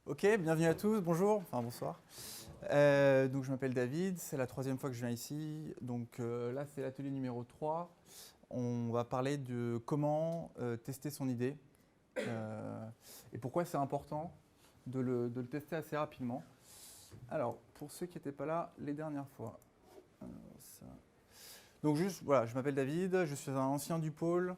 Ok, bienvenue à tous, bonjour, enfin bonsoir. Donc je m'appelle David, c'est la troisième fois que je viens ici. Donc là c'est l'atelier numéro 3. On va parler de comment tester son idée et pourquoi c'est important de le tester assez rapidement. Alors pour ceux qui n'étaient pas là les dernières fois. Ça. Donc juste, voilà, je m'appelle David, je suis un ancien du pôle.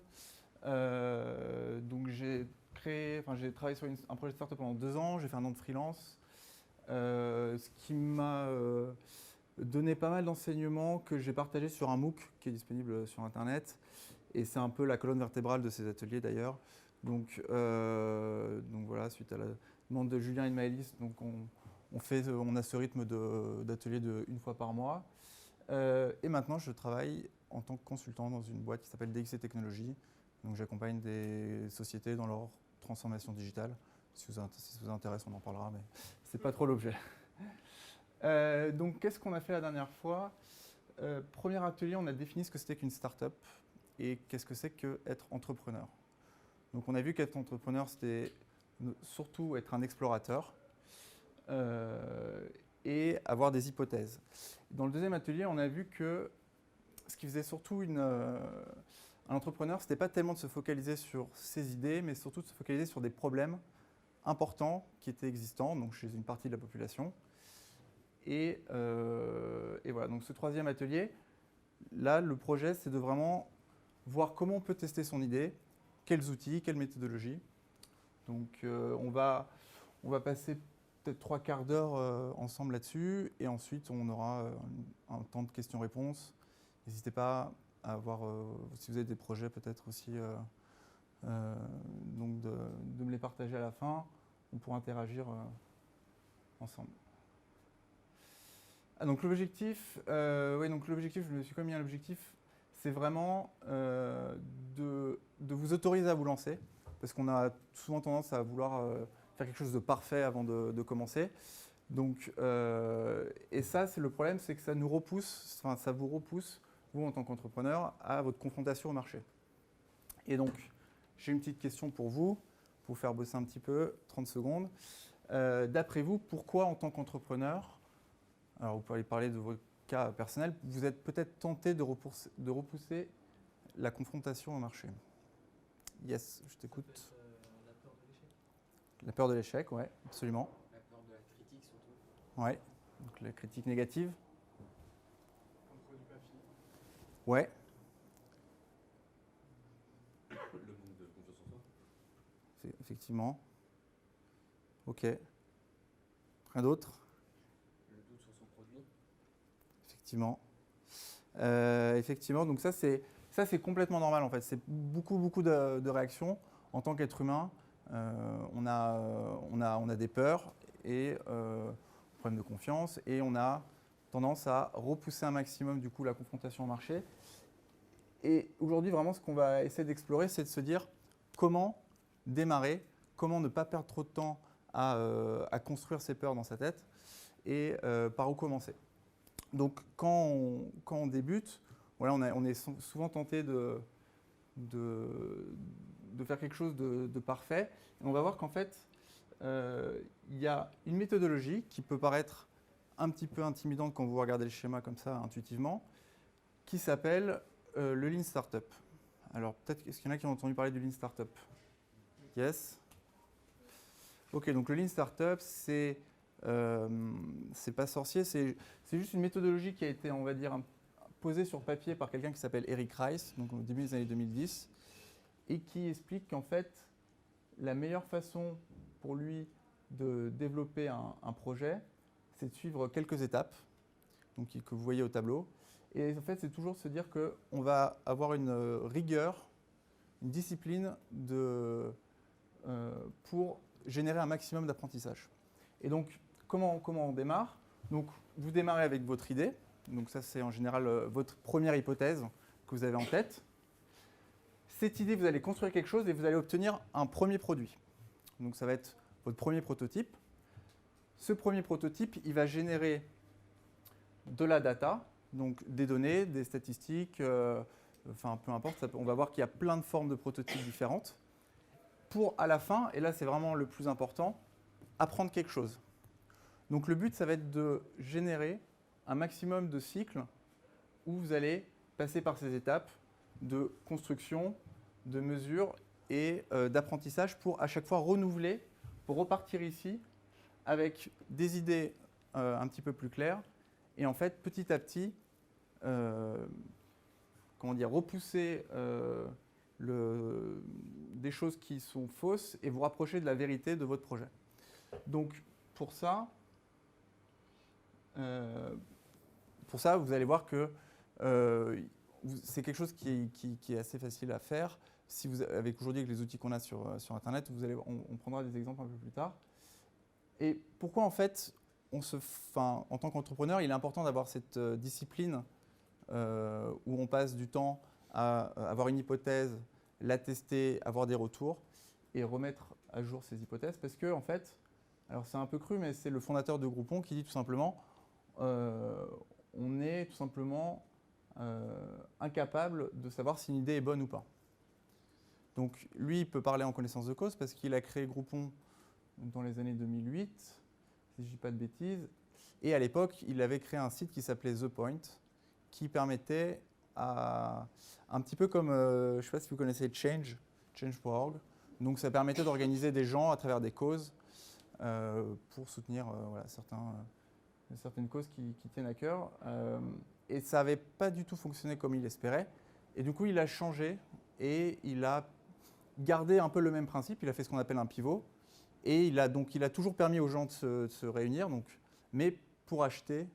Donc j'ai travaillé sur un projet de startup pendant 2 ans, j'ai fait un an de freelance. Ce qui m'a donné pas mal d'enseignements que j'ai partagé sur un MOOC qui est disponible sur Internet. Et c'est un peu la colonne vertébrale de ces ateliers d'ailleurs. Donc voilà, suite à la demande de Julien et de Maëlys, donc on a ce rythme d'atelier de une fois par mois. Et maintenant, je travaille en tant que consultant dans une boîte qui s'appelle DXC Technologies. Donc j'accompagne des sociétés dans leur transformation digitale. Si ça vous intéresse, on en parlera, mais c'est pas trop l'objet. Donc qu'est-ce qu'on a fait la dernière fois? Premier atelier, on a défini ce que c'était qu'une start-up et qu'est-ce que c'est qu'être entrepreneur. Donc on a vu qu'être entrepreneur, c'était surtout être un explorateur et avoir des hypothèses. Dans le deuxième atelier, on a vu que ce qui faisait surtout un entrepreneur, ce n'était pas tellement de se focaliser sur ses idées, mais surtout de se focaliser sur des problèmes importants qui étaient existants, donc chez une partie de la population. Et voilà, donc ce troisième atelier, là, le projet, c'est de vraiment voir comment on peut tester son idée, quels outils, quelle méthodologie. Donc on va passer peut-être 3 quarts d'heure ensemble là-dessus, et ensuite on aura un temps de questions-réponses. N'hésitez pas à avoir, si vous avez des projets peut-être aussi, donc de me les partager à la fin, on pourra interagir ensemble. Donc l'objectif, je me suis comme mis un objectif, c'est vraiment de vous autoriser à vous lancer, parce qu'on a souvent tendance à vouloir faire quelque chose de parfait avant de commencer. Donc, et ça, c'est le problème, c'est que ça vous repousse, vous en tant qu'entrepreneur, à votre confrontation au marché. Et donc, j'ai une petite question pour vous faire bosser un petit peu, 30 secondes. D'après vous, pourquoi en tant qu'entrepreneur, alors vous pouvez parler de votre cas personnel, vous êtes peut-être tenté de repousser la confrontation au marché? Yes, je t'écoute. En fait, la peur de l'échec. La peur de l'échec, ouais, absolument. La peur de la critique surtout. Ouais, donc la critique négative. Un produit pas fini. Ouais, Le manque de confiance en soi. effectivement. Ok. Rien d'autre? Le doute sur son produit. Effectivement. Effectivement, donc ça c'est complètement normal en fait. C'est beaucoup de réactions en tant qu'être humain. On a des peurs et problèmes de confiance et on a tendance à repousser un maximum du coup la confrontation au marché. Et aujourd'hui vraiment ce qu'on va essayer d'explorer, c'est de se dire comment démarrer, comment ne pas perdre trop de temps à construire ses peurs dans sa tête et par où commencer. Donc quand on débute, voilà, on est souvent tenté de faire quelque chose de parfait. Et on va voir qu'en fait, il y a une méthodologie qui peut paraître un petit peu intimidante quand vous regardez le schéma comme ça intuitivement, qui s'appelle le Lean Startup. Alors peut-être est-ce qu'il y en a qui ont entendu parler du Lean Startup? Yes. Ok, donc le Lean Startup, c'est pas sorcier, c'est juste une méthodologie qui a été, on va dire, posée sur papier par quelqu'un qui s'appelle Eric Rice, donc au début des années 2010, et qui explique qu'en fait, la meilleure façon pour lui de développer un projet, c'est de suivre quelques étapes, donc, que vous voyez au tableau. Et en fait, c'est toujours se dire qu'on va avoir une rigueur, une discipline pour générer un maximum d'apprentissage. Et donc, comment on démarre? Donc, vous démarrez avec votre idée. Donc ça, c'est en général votre première hypothèse que vous avez en tête. Cette idée, vous allez construire quelque chose et vous allez obtenir un premier produit. Donc ça va être votre premier prototype. Ce premier prototype, il va générer de la data, donc des données, des statistiques, enfin peu importe, on va voir qu'il y a plein de formes de prototypes différentes. Pour à la fin, et là c'est vraiment le plus important, apprendre quelque chose. Donc le but, ça va être de générer un maximum de cycles où vous allez passer par ces étapes de construction, de mesure et d'apprentissage pour à chaque fois renouveler, pour repartir ici avec des idées un petit peu plus claires et en fait petit à petit repousser des choses qui sont fausses et vous rapprocher de la vérité de votre projet. Donc pour ça, vous allez voir que c'est quelque chose qui est assez facile à faire. Si vous, avec aujourd'hui, avec les outils qu'on a sur Internet, on prendra des exemples un peu plus tard. Et pourquoi, en fait, en tant qu'entrepreneur, il est important d'avoir cette discipline où on passe du temps à avoir une hypothèse, la tester, avoir des retours et remettre à jour ces hypothèses. Parce que, en fait, alors c'est un peu cru, mais c'est le fondateur de Groupon qui dit tout simplement on est tout simplement incapable de savoir si une idée est bonne ou pas. Donc lui, il peut parler en connaissance de cause parce qu'il a créé Groupon dans les années 2008, si je ne dis pas de bêtises. Et à l'époque, il avait créé un site qui s'appelait The Point, qui permettait un petit peu comme, je ne sais pas si vous connaissez change.org. Donc ça permettait d'organiser des gens à travers des causes pour soutenir certaines causes qui tiennent à cœur. Et ça n'avait pas du tout fonctionné comme il espérait. Et du coup, il a changé et il a gardé un peu le même principe. Il a fait ce qu'on appelle un pivot. Et il a toujours permis aux gens de se réunir, mais pour acheter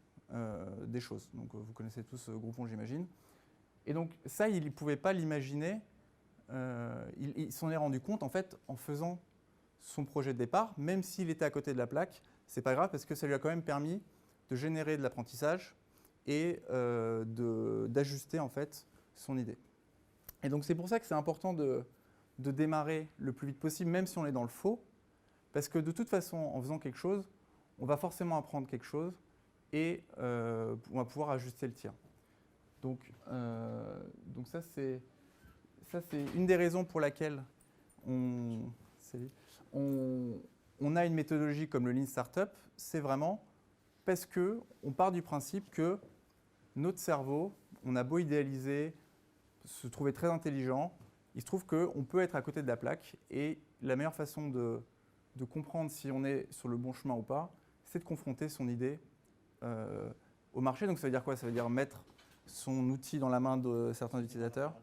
des choses. Donc vous connaissez tous Groupon, j'imagine. Et donc ça, il ne pouvait pas l'imaginer. Il s'en est rendu compte en fait en faisant son projet de départ, même s'il était à côté de la plaque, c'est pas grave parce que ça lui a quand même permis de générer de l'apprentissage et d'ajuster en fait son idée. Et donc c'est pour ça que c'est important de démarrer le plus vite possible, même si on est dans le faux, parce que de toute façon, en faisant quelque chose, on va forcément apprendre quelque chose et on va pouvoir ajuster le tir. Donc ça c'est une des raisons pour laquelle on a une méthodologie comme le Lean Startup, c'est vraiment parce qu'on part du principe que notre cerveau, on a beau idéaliser, se trouver très intelligent, il se trouve qu'on peut être à côté de la plaque et la meilleure façon de comprendre si on est sur le bon chemin ou pas, c'est de confronter son idée au marché. Donc ça veut dire quoi? Ça veut dire mettre son outil dans la main de certains utilisateurs.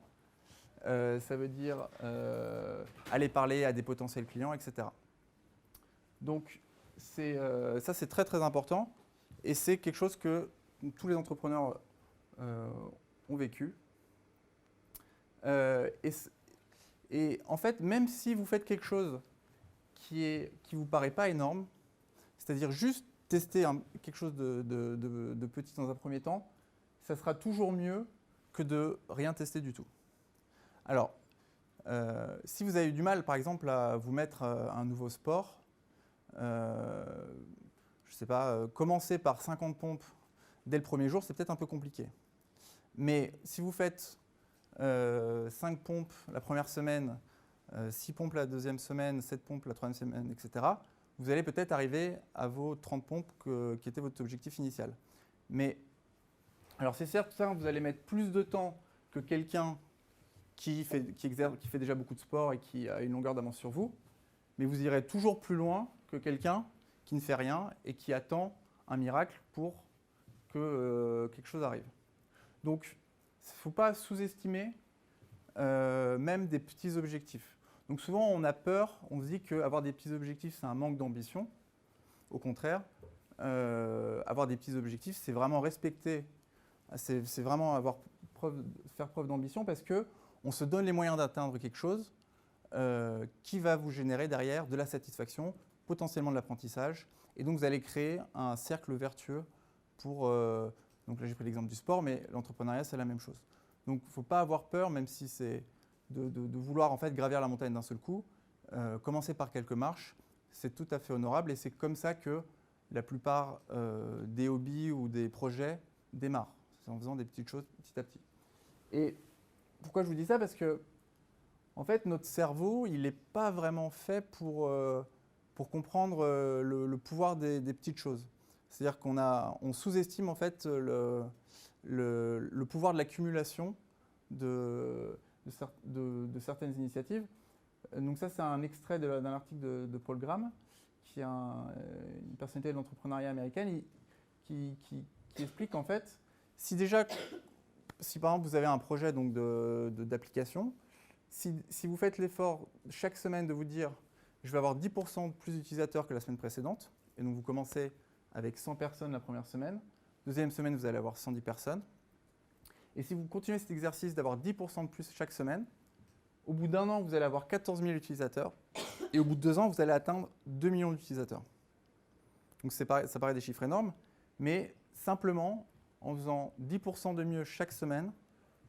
Ça veut dire aller parler à des potentiels clients, etc. Donc ça, c'est très très important et c'est quelque chose que tous les entrepreneurs ont vécu. Et en fait, même si vous faites quelque chose qui vous paraît pas énorme, c'est-à-dire juste tester quelque chose de petit dans un premier temps, ça sera toujours mieux que de rien tester du tout. Alors, si vous avez eu du mal, par exemple, à vous mettre un nouveau sport, je ne sais pas, commencer par 50 pompes dès le premier jour, c'est peut-être un peu compliqué. Mais si vous faites 5 pompes la première semaine, 6 pompes la deuxième semaine, 7 pompes la troisième semaine, etc., vous allez peut-être arriver à vos 30 pompes qui était votre objectif initial. Mais, alors c'est certain, vous allez mettre plus de temps que quelqu'un qui fait déjà beaucoup de sport et qui a une longueur d'avance sur vous, mais vous irez toujours plus loin que quelqu'un qui ne fait rien et qui attend un miracle pour que quelque chose arrive. Donc, il ne faut pas sous-estimer même des petits objectifs. Donc souvent, on a peur, on se dit qu'avoir des petits objectifs, c'est un manque d'ambition. Au contraire, avoir des petits objectifs, c'est vraiment respecter, c'est vraiment faire preuve d'ambition parce qu'on se donne les moyens d'atteindre quelque chose qui va vous générer derrière de la satisfaction, potentiellement de l'apprentissage. Et donc, vous allez créer un cercle vertueux pour... donc là, j'ai pris l'exemple du sport, mais l'entrepreneuriat, c'est la même chose. Donc, il ne faut pas avoir peur, même si c'est de vouloir en fait gravir la montagne d'un seul coup. Commencer par quelques marches, c'est tout à fait honorable et c'est comme ça que la plupart des hobbies ou des projets démarrent. C'est en faisant des petites choses petit à petit. Et pourquoi je vous dis ça? Parce que en fait, notre cerveau, il n'est pas vraiment fait pour pour comprendre le pouvoir des petites choses. C'est-à-dire qu'on sous-estime en fait le pouvoir de l'accumulation de certaines initiatives. Donc ça, c'est un extrait d'un article de Paul Graham, qui est une personnalité de l'entrepreneuriat américaine, qui explique en fait, si par exemple vous avez un projet d'application, si vous faites l'effort chaque semaine de vous dire je vais avoir 10% de plus d'utilisateurs que la semaine précédente, et donc vous commencez avec 100 personnes la première semaine, deuxième semaine vous allez avoir 110 personnes, et si vous continuez cet exercice d'avoir 10% de plus chaque semaine, au bout d'un an vous allez avoir 14 000 utilisateurs, et au bout de 2 ans vous allez atteindre 2 millions d'utilisateurs. Donc ça paraît des chiffres énormes, mais simplement en faisant 10% de mieux chaque semaine,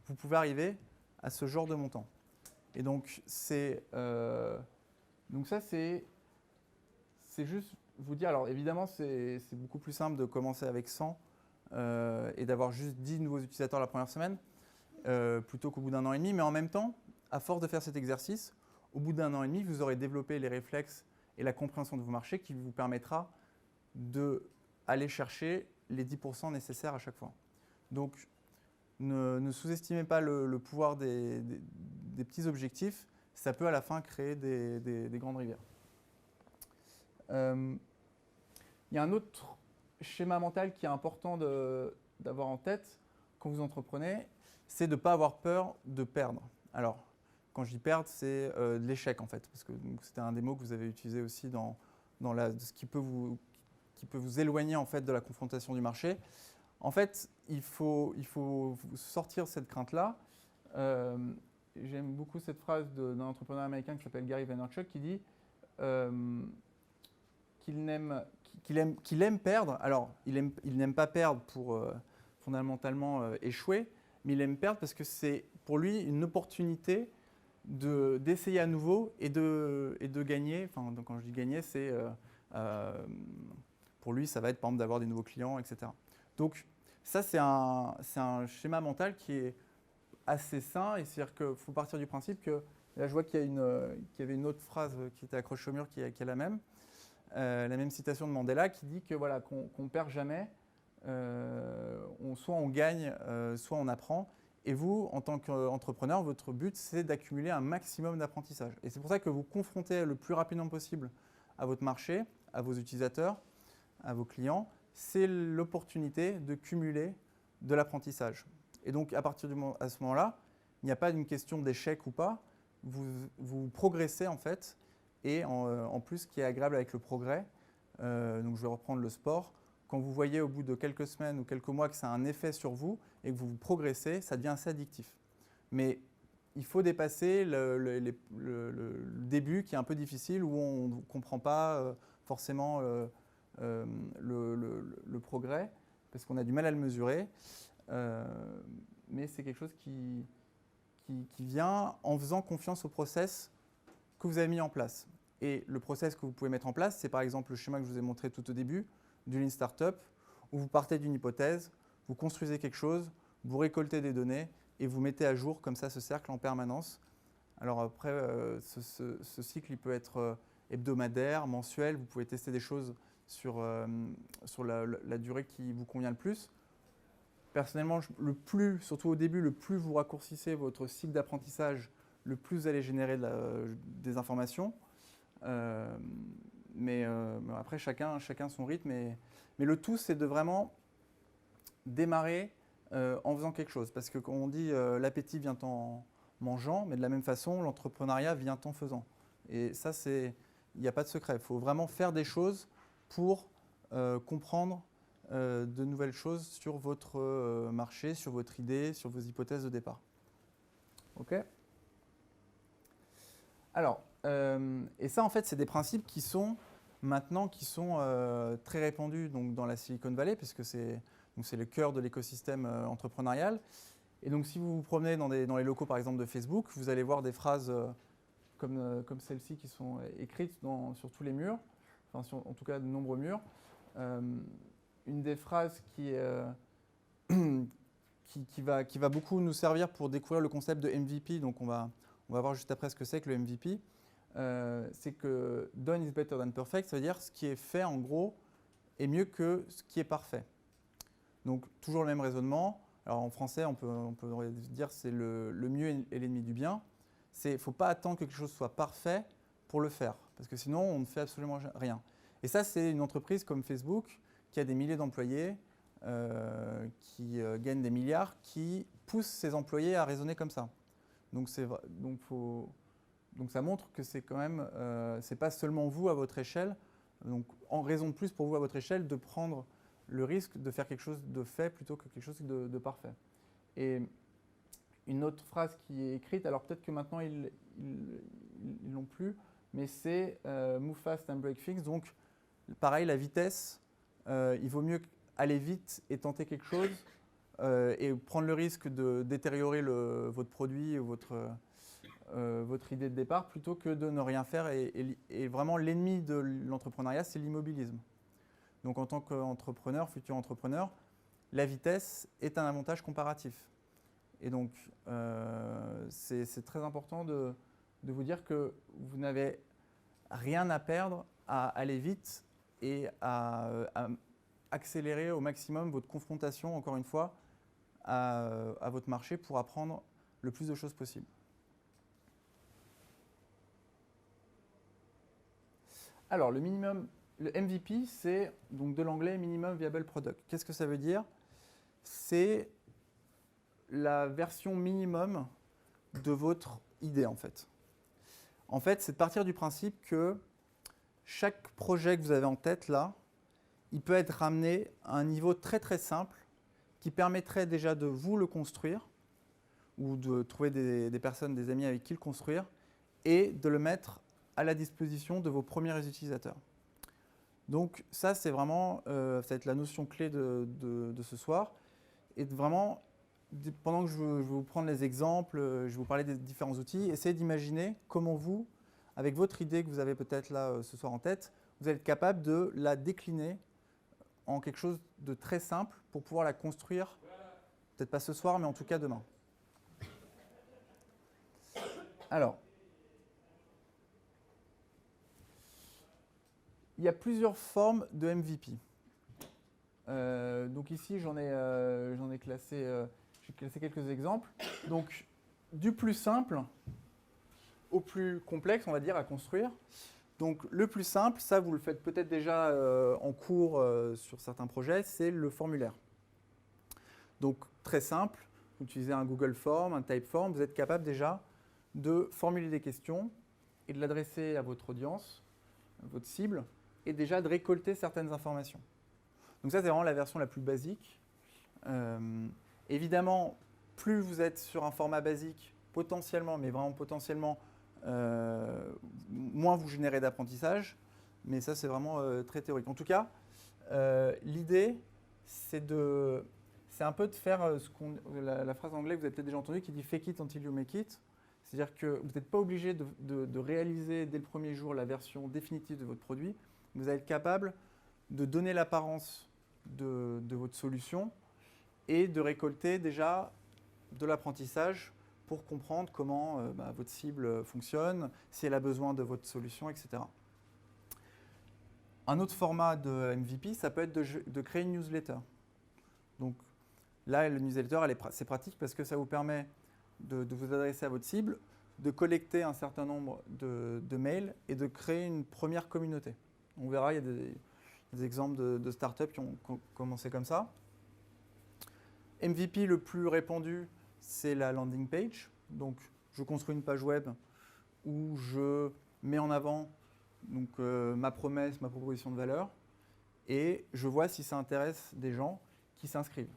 vous pouvez arriver à ce genre de montant. Et donc, donc ça, c'est juste vous dire, alors évidemment, c'est beaucoup plus simple de commencer avec 100 et d'avoir juste 10 nouveaux utilisateurs la première semaine, plutôt qu'au bout d'un an et demi. Mais en même temps, à force de faire cet exercice, au bout d'un an et demi, vous aurez développé les réflexes et la compréhension de vos marchés qui vous permettra d'aller chercher les 10% nécessaires à chaque fois. Donc, ne sous-estimez pas le pouvoir des petits objectifs. Ça peut à la fin créer des grandes rivières. Il y a un autre schéma mental qui est important d'avoir en tête quand vous entreprenez, c'est de ne pas avoir peur de perdre. Alors, quand je dis perdre, c'est de l'échec en fait, parce que c'était un des mots que vous avez utilisé aussi dans ce qui peut vous éloigner en fait de la confrontation du marché. En fait, il faut sortir cette crainte-là. J'aime beaucoup cette phrase d'un entrepreneur américain qui s'appelle Gary Vaynerchuk qui dit qu'il aime perdre. Alors, il n'aime pas perdre pour fondamentalement échouer, mais il aime perdre parce que c'est pour lui une opportunité d'essayer à nouveau et de gagner. Enfin, donc quand je dis gagner, c'est pour lui, ça va être par exemple d'avoir des nouveaux clients, etc. Donc ça, c'est un schéma mental qui est assez sain. Et c'est-à-dire qu'il faut partir du principe que, là je vois qu'il y avait une autre phrase qui était accrochée au mur qui est la même citation de Mandela qui dit que voilà, qu'on ne perd jamais, soit on gagne, soit on apprend. Et vous, en tant qu'entrepreneur, votre but, c'est d'accumuler un maximum d'apprentissage. Et c'est pour ça que vous confrontez le plus rapidement possible à votre marché, à vos utilisateurs, à vos clients. C'est l'opportunité de cumuler de l'apprentissage. Et donc, à ce moment-là, il n'y a pas une question d'échec ou pas. Vous progressez, en fait. Et en plus, ce qui est agréable avec le progrès, donc je vais reprendre le sport, quand vous voyez au bout de quelques semaines ou quelques mois que ça a un effet sur vous et que vous progressez, ça devient assez addictif. Mais il faut dépasser le début qui est un peu difficile, où on ne comprend pas forcément le progrès, parce qu'on a du mal à le mesurer. Mais c'est quelque chose qui vient en faisant confiance au process que vous avez mis en place. Et le process que vous pouvez mettre en place, c'est par exemple le schéma que je vous ai montré tout au début, du Lean Startup, où vous partez d'une hypothèse, vous construisez quelque chose, vous récoltez des données et vous mettez à jour comme ça ce cercle en permanence. Alors après, ce cycle il peut être hebdomadaire, mensuel, vous pouvez tester des choses sur la durée qui vous convient le plus. Personnellement, surtout au début, le plus vous raccourcissez votre cycle d'apprentissage, le plus vous allez générer des informations. Mais après, chacun son rythme. Mais le tout, c'est de vraiment démarrer en faisant quelque chose. Parce que quand on dit l'appétit vient en mangeant, mais de la même façon, l'entrepreneuriat vient en faisant. Et ça, il n'y a pas de secret. Il faut vraiment faire des choses pour comprendre de nouvelles choses sur votre marché, sur votre idée, sur vos hypothèses de départ. OK ? Alors, et ça, en fait, c'est des principes qui sont très répandus donc, dans la Silicon Valley, puisque c'est le cœur de l'écosystème entrepreneurial. Et donc, si vous vous promenez dans les locaux, par exemple, de Facebook, vous allez voir des phrases comme celles-ci qui sont écrites sur tous les murs, enfin, en tout cas de nombreux murs. Une des phrases qui va beaucoup nous servir pour découvrir le concept de MVP, donc on va voir juste après ce que c'est que le MVP. c'est que done is better than perfect, ça veut dire ce qui est fait en gros est mieux que ce qui est parfait. Donc toujours le même raisonnement. Alors en français, on peut dire c'est le mieux est l'ennemi du bien. Il ne faut pas attendre que quelque chose soit parfait pour le faire, parce que sinon on ne fait absolument rien. Et ça, c'est une entreprise comme Facebook qui a des milliers d'employés, qui gagne des milliards, qui pousse ses employés à raisonner comme ça. Donc ça montre que c'est quand même, c'est pas seulement vous à votre échelle, donc en raison de plus pour vous à votre échelle de prendre le risque de faire quelque chose de fait plutôt que quelque chose de parfait. Et une autre phrase qui est écrite, alors peut-être que maintenant ils l'ont plus, mais c'est move fast and break things. Donc pareil, la vitesse, il vaut mieux aller vite et tenter quelque chose et prendre le risque de détériorer votre produit ou votre idée de départ plutôt que de ne rien faire. Et vraiment, l'ennemi de l'entrepreneuriat, c'est l'immobilisme. Donc en tant qu'entrepreneur, futur entrepreneur, la vitesse est un avantage comparatif. Et donc, c'est très important de vous dire que vous n'avez rien à perdre à aller vite et à accélérer au maximum votre confrontation, encore une fois, à votre marché pour apprendre le plus de choses possible. Alors, le MVP, c'est donc de l'anglais Minimum Viable Product. Qu'est-ce que ça veut dire? C'est la version minimum de votre idée, en fait. En fait, c'est de partir du principe que chaque projet que vous avez en tête, là, il peut être ramené à un niveau très très simple qui permettrait déjà de vous le construire ou de trouver des personnes, des amis avec qui le construire et de le mettre à la disposition de vos premiers utilisateurs. Donc ça, c'est vraiment ça va être la notion clé de ce soir. Et vraiment, pendant que je vais vous prendre les exemples, je vais vous parler des différents outils, essayez d'imaginer comment vous, avec votre idée que vous avez peut-être là ce soir en tête, vous allez être capable de la décliner en quelque chose de très simple pour pouvoir la construire, peut-être pas ce soir, mais en tout cas demain. Alors, il y a plusieurs formes de MVP. Donc ici, j'en ai classé, j'ai classé quelques exemples. Donc, du plus simple au plus complexe, on va dire, à construire. Donc, le plus simple, ça, vous le faites peut-être déjà en cours sur certains projets, c'est le formulaire. Donc, très simple, vous utilisez un Google Form, un Typeform, vous êtes capable déjà de formuler des questions et de l'adresser à votre audience, à votre cible, et déjà de récolter certaines informations. Donc ça, c'est vraiment la version la plus basique. Évidemment, plus vous êtes sur un format basique, potentiellement, mais vraiment potentiellement, moins vous générez d'apprentissage. Mais ça, c'est vraiment très théorique. En tout cas, l'idée, c'est un peu de faire la phrase anglaise que vous avez peut-être déjà entendue qui dit « fake it until you make it ». C'est-à-dire que vous n'êtes pas obligé de réaliser dès le premier jour la version définitive de votre produit. Vous allez être capable de donner l'apparence de votre solution et de récolter déjà de l'apprentissage pour comprendre comment votre cible fonctionne, si elle a besoin de votre solution, etc. Un autre format de MVP, ça peut être de créer une newsletter. Donc là, le newsletter, c'est pratique parce que ça vous permet de vous adresser à votre cible, de collecter un certain nombre de mails et de créer une première communauté. On verra, il y a des exemples de startups qui ont commencé comme ça. MVP le plus répandu, c'est la landing page. Donc, je construis une page web où je mets en avant donc, ma promesse, ma proposition de valeur, et je vois si ça intéresse des gens qui s'inscrivent.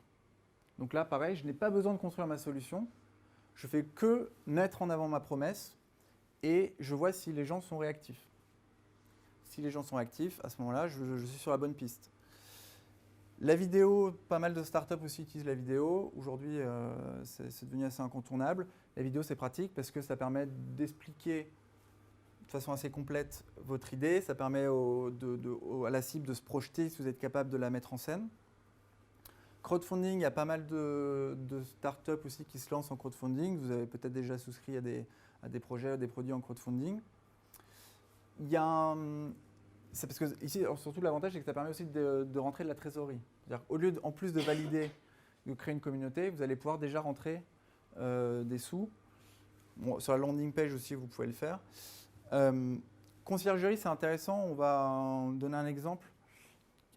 Donc là, pareil, je n'ai pas besoin de construire ma solution. Je fais que mettre en avant ma promesse et je vois si les gens sont réactifs. Si les gens sont actifs, à ce moment-là, je suis sur la bonne piste. La vidéo, pas mal de startups aussi utilisent la vidéo. Aujourd'hui, c'est devenu assez incontournable. La vidéo, c'est pratique parce que ça permet d'expliquer de façon assez complète votre idée. Ça permet à la cible de se projeter si vous êtes capable de la mettre en scène. Crowdfunding, il y a pas mal de startups aussi qui se lancent en crowdfunding. Vous avez peut-être déjà souscrit à des projets, à des produits en crowdfunding. il y a c'est parce que ici, alors, surtout l'avantage, c'est que ça permet aussi de rentrer de la trésorerie. C'est-à-dire qu'au lieu, en plus de valider, de créer une communauté, vous allez pouvoir déjà rentrer des sous. Bon, sur la landing page aussi, vous pouvez le faire. Conciergerie, c'est intéressant. On va donner un exemple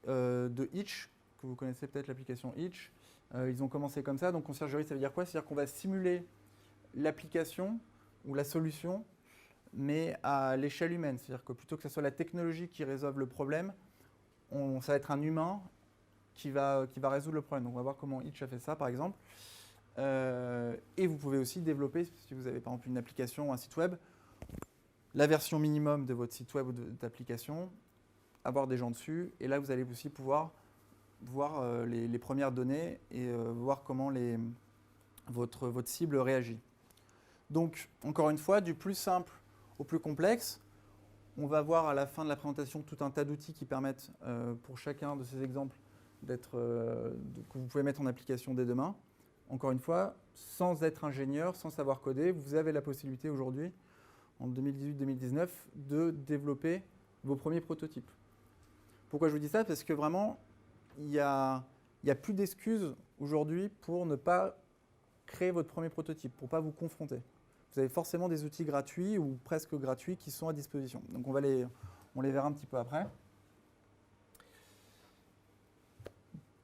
de Hitch, que vous connaissez peut-être l'application Hitch. Ils ont commencé comme ça. Donc, conciergerie, ça veut dire quoi? C'est-à-dire qu'on va simuler l'application ou la solution, mais à l'échelle humaine. C'est-à-dire que plutôt que ce soit la technologie qui résolve le problème, ça va être un humain qui va résoudre le problème. Donc, on va voir comment Hitch a fait ça, par exemple. Et vous pouvez aussi développer, si vous avez par exemple une application ou un site web, la version minimum de votre site web ou d'application, avoir des gens dessus, et là vous allez aussi pouvoir voir les premières données et voir comment votre cible réagit. Donc, encore une fois, du plus simple au plus complexe, on va voir à la fin de la présentation tout un tas d'outils qui permettent pour chacun de ces exemples que vous pouvez mettre en application dès demain. Encore une fois, sans être ingénieur, sans savoir coder, vous avez la possibilité aujourd'hui, en 2018-2019, de développer vos premiers prototypes. Pourquoi je vous dis ça? Parce que vraiment, il n'y a plus d'excuses aujourd'hui pour ne pas créer votre premier prototype, pour ne pas vous confronter. Vous avez forcément des outils gratuits ou presque gratuits qui sont à disposition. Donc on les verra un petit peu après.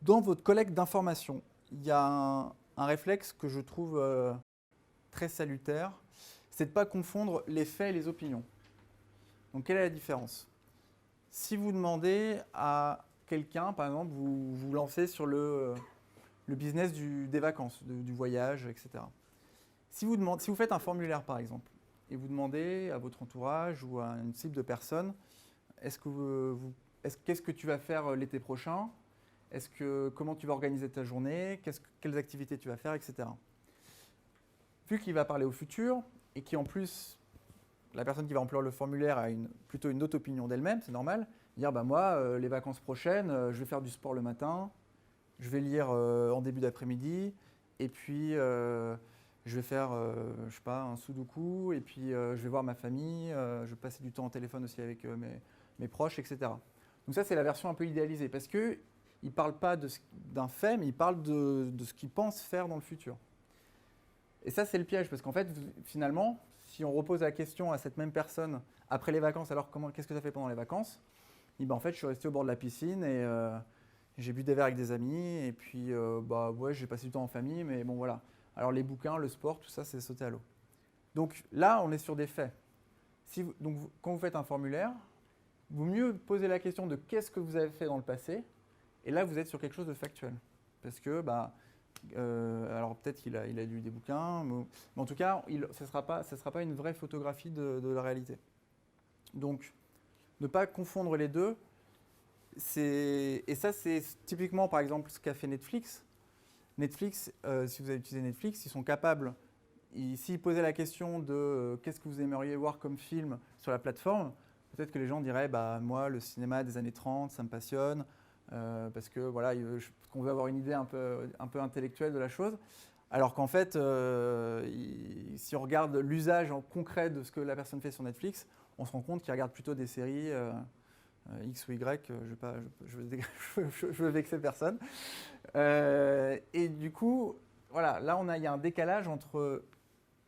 Dans votre collecte d'informations, il y a un réflexe que je trouve très salutaire, c'est de ne pas confondre les faits et les opinions. Donc quelle est la différence? Si vous demandez à quelqu'un, par exemple, vous lancez sur le business des vacances, du voyage, etc. Si vous faites un formulaire, par exemple, et vous demandez à votre entourage ou à une cible de personnes, qu'est-ce que tu vas faire l'été prochain? Comment tu vas organiser ta journée? Quelles activités tu vas faire, etc. Vu qu'il va parler au futur et qu'en plus, la personne qui va remplir le formulaire a plutôt une autre opinion d'elle-même, c'est normal. Dire, moi, les vacances prochaines, je vais faire du sport le matin, je vais lire en début d'après-midi, et puis je vais faire, je sais pas, un sudoku, et puis je vais voir ma famille, je vais passer du temps au téléphone aussi avec mes proches, etc. Donc ça, c'est la version un peu idéalisée, parce qu'il ne parle pas d'un fait, mais il parle de ce qu'il pense faire dans le futur. Et ça, c'est le piège, parce qu'en fait, finalement, si on repose la question à cette même personne après les vacances, alors qu'est-ce que tu as fait pendant les vacances? Il dit, en fait, je suis resté au bord de la piscine et j'ai bu des verres avec des amis, et puis ouais, j'ai passé du temps en famille, mais bon, voilà. Alors les bouquins, le sport, tout ça, c'est sauter à l'eau. Donc là, on est sur des faits. Quand vous faites un formulaire, il vaut mieux poser la question de qu'est-ce que vous avez fait dans le passé, et là, vous êtes sur quelque chose de factuel. Parce que, alors peut-être qu'il a lu des bouquins, mais en tout cas, ce ne sera pas une vraie photographie de la réalité. Donc, ne pas confondre les deux. Et ça, c'est typiquement, par exemple, ce qu'a fait Netflix. Netflix, si vous avez utilisé Netflix, ils sont capables, s'ils posaient la question de qu'est-ce que vous aimeriez voir comme film sur la plateforme, peut-être que les gens diraient, moi, le cinéma des années 30, ça me passionne, parce que voilà, qu'on veut avoir une idée un peu intellectuelle de la chose. Alors qu'en fait, si on regarde l'usage en concret de ce que la personne fait sur Netflix, on se rend compte qu'il regarde plutôt des séries X ou Y, je veux vexer personne. Et du coup, voilà, là il y a un décalage entre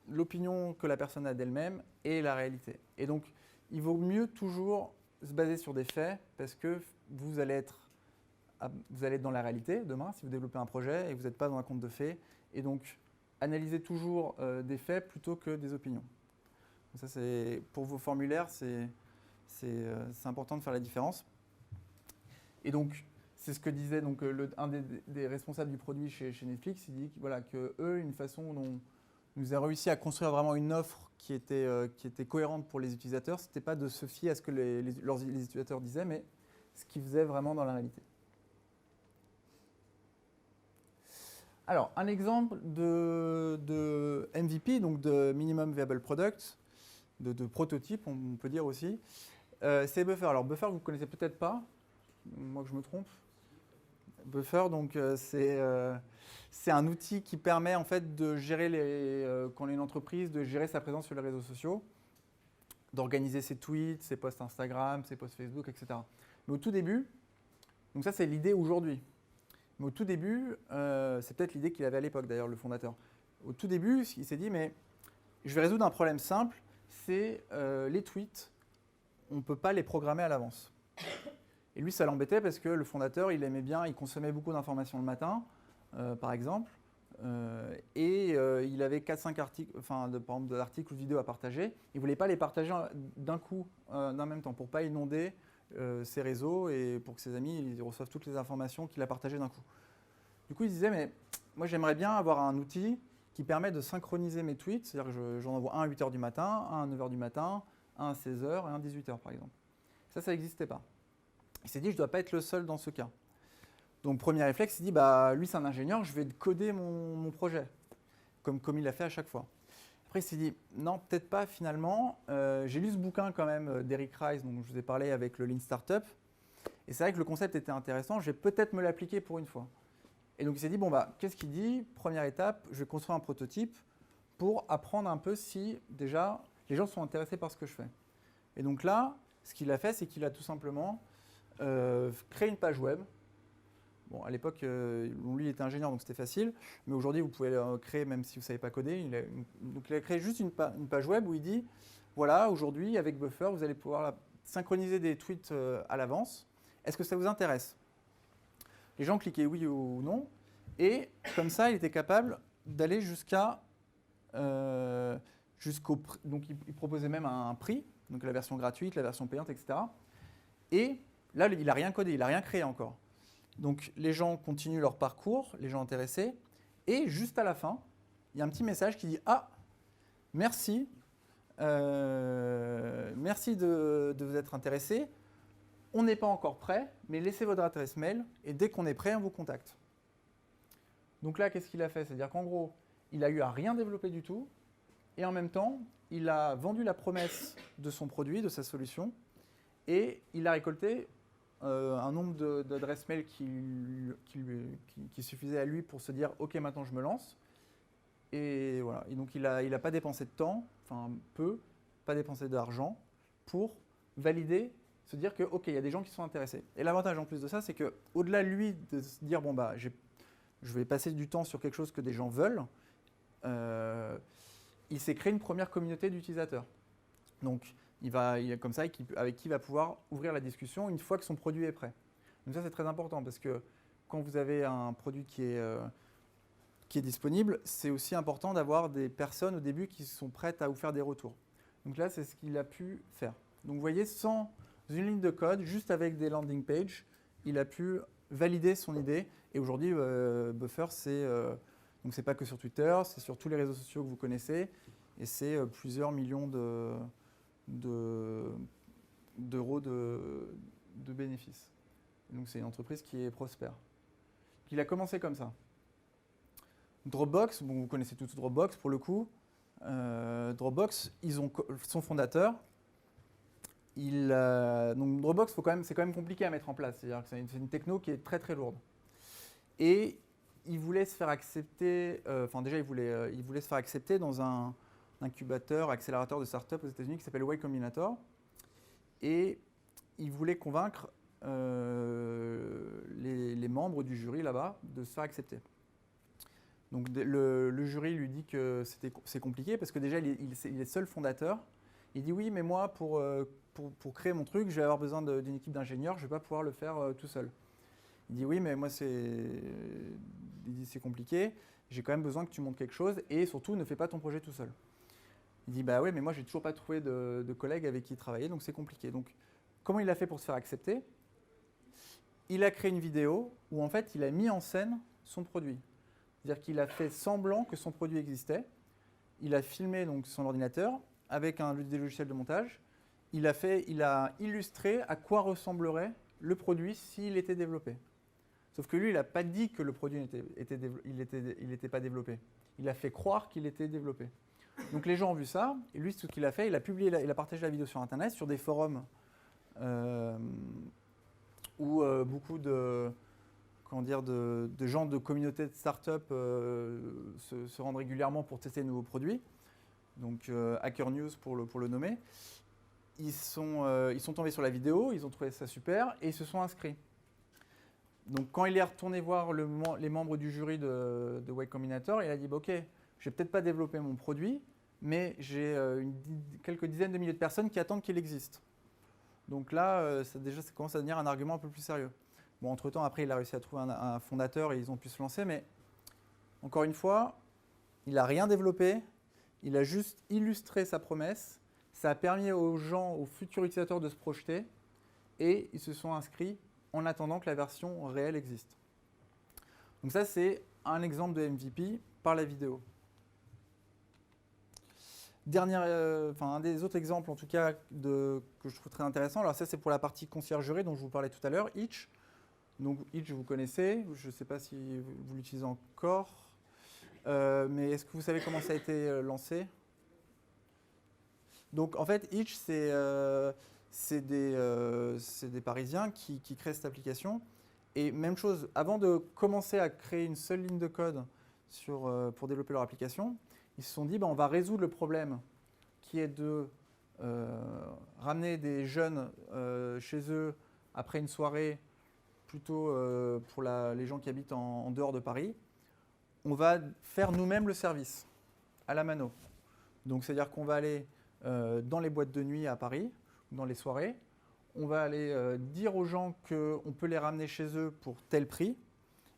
l'opinion que la personne a d'elle-même et la réalité. Et donc, il vaut mieux toujours se baser sur des faits, parce que vous allez être dans la réalité demain si vous développez un projet et vous n'êtes pas dans un conte de fées. Et donc, analysez toujours des faits plutôt que des opinions. Donc ça, pour vos formulaires, c'est important de faire la différence. Et donc, c'est ce que disait donc, un des responsables du produit chez Netflix. Il dit que eux, une façon dont nous avons réussi à construire vraiment une offre qui était cohérente pour les utilisateurs, ce n'était pas de se fier à ce que les utilisateurs disaient, mais ce qu'ils faisaient vraiment dans la réalité. Alors, un exemple de MVP, donc de Minimum Viable Product, de prototype, on peut dire aussi, c'est Buffer. Alors, Buffer, vous ne connaissez peut-être pas, moi que je me trompe. Buffer, donc, c'est un outil qui permet en fait de gérer, quand on est une entreprise, de gérer sa présence sur les réseaux sociaux. d'organiser ses tweets, ses posts Instagram, ses posts Facebook, etc. Mais au tout début, donc ça c'est l'idée aujourd'hui. Mais au tout début, c'est peut-être l'idée qu'il avait à l'époque d'ailleurs, le fondateur. Au tout début, il s'est dit, mais je vais résoudre un problème simple, c'est les tweets, on ne peut pas les programmer à l'avance. Et lui, ça l'embêtait parce que le fondateur, il aimait bien, il consommait beaucoup d'informations le matin, par exemple, et il avait 4-5 articles, par exemple, d'articles ou de vidéos à partager. Il ne voulait pas les partager d'un coup, d'un même temps, pour ne pas inonder ses réseaux et pour que ses amis ils reçoivent toutes les informations qu'il a partagées d'un coup. Du coup, il disait, mais moi, j'aimerais bien avoir un outil qui permet de synchroniser mes tweets, c'est-à-dire que j'en envoie un à 8h du matin, un à 9h du matin, un à 16h et un à 18h, par exemple. Ça n'existait pas. Il s'est dit, je ne dois pas être le seul dans ce cas. Donc, premier réflexe, il dit, bah, lui, c'est un ingénieur, je vais coder mon projet, comme il l'a fait à chaque fois. Après, il s'est dit, non, peut-être pas finalement. J'ai lu ce bouquin quand même d'Eric Rice, dont je vous ai parlé avec le Lean Startup. Et c'est vrai que le concept était intéressant, je vais peut-être me l'appliquer pour une fois. Et donc, il s'est dit, bon, bah, qu'est-ce qu'il dit? Première étape, je vais construire un prototype pour apprendre un peu si, déjà, les gens sont intéressés par ce que je fais. Et donc là, ce qu'il a fait, c'est qu'il a tout simplement créé une page web. Bon, à l'époque, lui, il était ingénieur, donc c'était facile. Mais aujourd'hui, vous pouvez créer, même si vous ne savez pas coder. Donc, il a créé juste une page web où il dit, voilà, aujourd'hui, avec Buffer, vous allez pouvoir synchroniser des tweets à l'avance. Est-ce que ça vous intéresse? Les gens cliquaient oui ou non. Et comme ça, il était capable d'aller jusqu'au... Donc, il proposait même un prix, donc la version gratuite, la version payante, etc. Et là, il n'a rien codé, il n'a rien créé encore. Donc, les gens continuent leur parcours, les gens intéressés. Et juste à la fin, il y a un petit message qui dit « Ah, merci, merci de vous être intéressé. On n'est pas encore prêt, mais laissez votre adresse mail et dès qu'on est prêt, on vous contacte. » Donc là, qu'est-ce qu'il a fait? C'est-à-dire qu'en gros, il a eu à rien développer du tout et en même temps, il a vendu la promesse de son produit, de sa solution et il a récolté un nombre d'adresses mail qui suffisait à lui pour se dire « Ok, maintenant je me lance ». Et voilà. Et donc il a pas dépensé de temps, enfin peu, pas dépensé d'argent pour valider, se dire que ok, il y a des gens qui sont intéressés. Et l'avantage en plus de ça, c'est que au-delà lui de se dire bon bah je vais passer du temps sur quelque chose que des gens veulent, il s'est créé une première communauté d'utilisateurs. Donc il a comme ça avec qui il va pouvoir ouvrir la discussion une fois que son produit est prêt. Donc ça c'est très important parce que quand vous avez un produit qui est disponible, c'est aussi important d'avoir des personnes au début qui sont prêtes à vous faire des retours. Donc là, c'est ce qu'il a pu faire. Donc vous voyez, sans une ligne de code, juste avec des landing pages, il a pu valider son idée. Et aujourd'hui, Buffer, c'est pas que sur Twitter, c'est sur tous les réseaux sociaux que vous connaissez. Et c'est plusieurs millions d'euros de bénéfices. Et donc c'est une entreprise qui est prospère. Il a commencé comme ça. Dropbox, bon, vous connaissez tous Dropbox pour le coup. Dropbox, son fondateur. Donc Dropbox, c'est quand même compliqué à mettre en place. C'est-à-dire que c'est une techno qui est très très lourde. Et il voulait se faire accepter. Déjà, il voulait se faire accepter dans un incubateur, accélérateur de start-up aux États-Unis qui s'appelle Y Combinator. Et il voulait convaincre les membres du jury là-bas de se faire accepter. Donc le jury lui dit que c'est compliqué parce que déjà il est seul fondateur. Il dit oui, mais moi pour créer mon truc, je vais avoir besoin d'une équipe d'ingénieurs, je ne vais pas pouvoir le faire tout seul. Il dit oui, mais moi c'est compliqué, j'ai quand même besoin que tu montes quelque chose et surtout ne fais pas ton projet tout seul. Il dit bah oui, mais moi j'ai toujours pas trouvé de collègues avec qui travailler, donc c'est compliqué. Donc comment il a fait pour se faire accepter? Il a créé une vidéo où en fait il a mis en scène son produit. C'est-à-dire qu'il a fait semblant que son produit existait. Il a filmé donc son ordinateur avec des logiciels de montage. Il a illustré à quoi ressemblerait le produit s'il était développé. Sauf que lui, il n'a pas dit que le produit n'était pas développé. Il a fait croire qu'il était développé. Donc les gens ont vu ça. Et lui, ce qu'il a fait, il a partagé la vidéo sur Internet, sur des forums où beaucoup de gens de communautés de start-up se rendent régulièrement pour tester de nouveaux produits. Donc Hacker News pour le nommer. ils sont tombés sur la vidéo, ils ont trouvé ça super et ils se sont inscrits. Donc quand il est retourné voir les membres du jury de Y Combinator, il a dit bah, ok, je vais peut-être pas développer mon produit, mais j'ai quelques dizaines de milliers de personnes qui attendent qu'il existe. Donc là, ça commence à devenir un argument un peu plus sérieux. Bon, entre-temps, après, il a réussi à trouver un fondateur et ils ont pu se lancer, mais encore une fois, il n'a rien développé, il a juste illustré sa promesse, ça a permis aux gens, aux futurs utilisateurs de se projeter et ils se sont inscrits en attendant que la version réelle existe. Donc ça, c'est un exemple de MVP par la vidéo. Un des autres exemples, en tout cas, que je trouve très intéressant, alors ça, c'est pour la partie conciergerie dont je vous parlais tout à l'heure, Itch. Donc Itch, vous connaissez, je ne sais pas si vous l'utilisez encore, mais est-ce que vous savez comment ça a été lancé? Donc en fait, Itch, c'est des Parisiens qui créent cette application. Et même chose, avant de commencer à créer une seule ligne de code pour développer leur application, ils se sont dit, on va résoudre le problème qui est de ramener des jeunes chez eux après une soirée, plutôt pour les gens qui habitent en dehors de Paris. On va faire nous-mêmes le service à la mano. Donc c'est-à-dire qu'on va aller dans les boîtes de nuit à Paris, dans les soirées. On va aller dire aux gens qu'on peut les ramener chez eux pour tel prix.